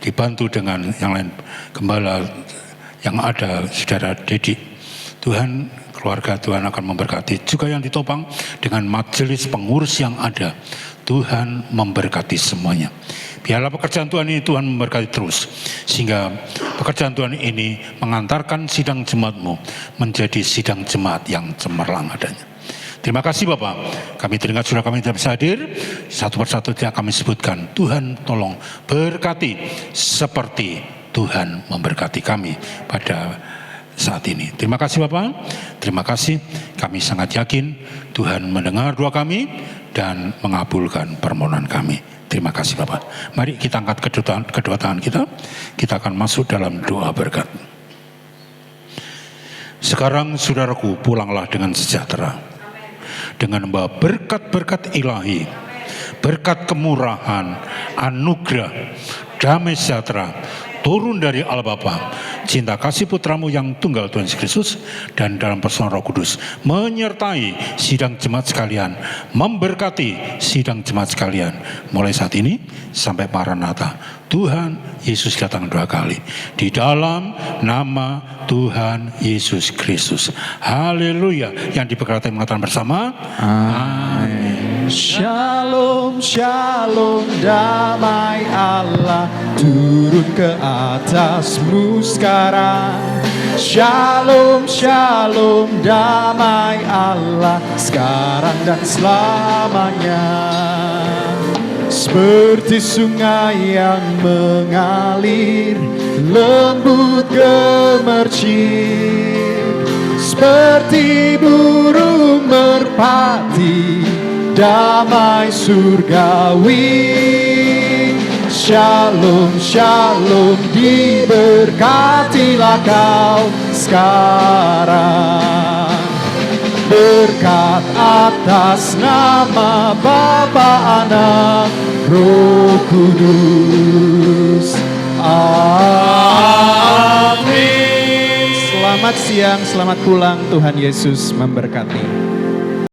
dibantu dengan yang lain gembala yang ada, Saudara Dedi. Tuhan, keluarga Tuhan akan memberkati, juga yang ditopang dengan majelis pengurus yang ada. Tuhan memberkati semuanya. Biarlah pekerjaan Tuhan ini Tuhan memberkati terus, sehingga pekerjaan Tuhan ini mengantarkan sidang jemaat-Mu menjadi sidang jemaat yang cemerlang adanya. Terima kasih Bapak, kami teringat sudah kami tidak bisa hadir, satu persatu yang kami sebutkan. Tuhan tolong berkati seperti Tuhan memberkati kami pada saat ini. Terima kasih Bapak, terima kasih. Kami sangat yakin Tuhan mendengar doa kami dan mengabulkan permohonan kami. Terima kasih Bapak. Mari kita angkat kedua tangan kita. Kita akan masuk dalam doa berkat. Sekarang saudaraku, pulanglah dengan sejahtera, dengan membawa berkat-berkat ilahi, berkat kemurahan, anugerah, damai sejahtera turun dari Allah Bapa, cinta kasih putramu yang tunggal Tuhan Yesus Kristus, dan dalam personal Roh Kudus menyertai sidang jemaat sekalian, memberkati sidang jemaat sekalian mulai saat ini sampai Maranatha. Tuhan Yesus datang 2 kali di dalam nama Tuhan Yesus Kristus. Haleluya. Yang diberkati mengatakan bersama Amin. Shalom, shalom, damai Allah turun ke atasmu sekarang. Shalom, shalom, damai Allah sekarang dan selamanya. Seperti sungai yang mengalir, lembut gemercik, seperti burung merpati, damai surgawi. Shalom, shalom, diberkatilah kau sekarang. Berkat atas nama Bapa, Anak, Roh Kudus. Amin. Selamat siang, selamat pulang. Tuhan Yesus memberkati.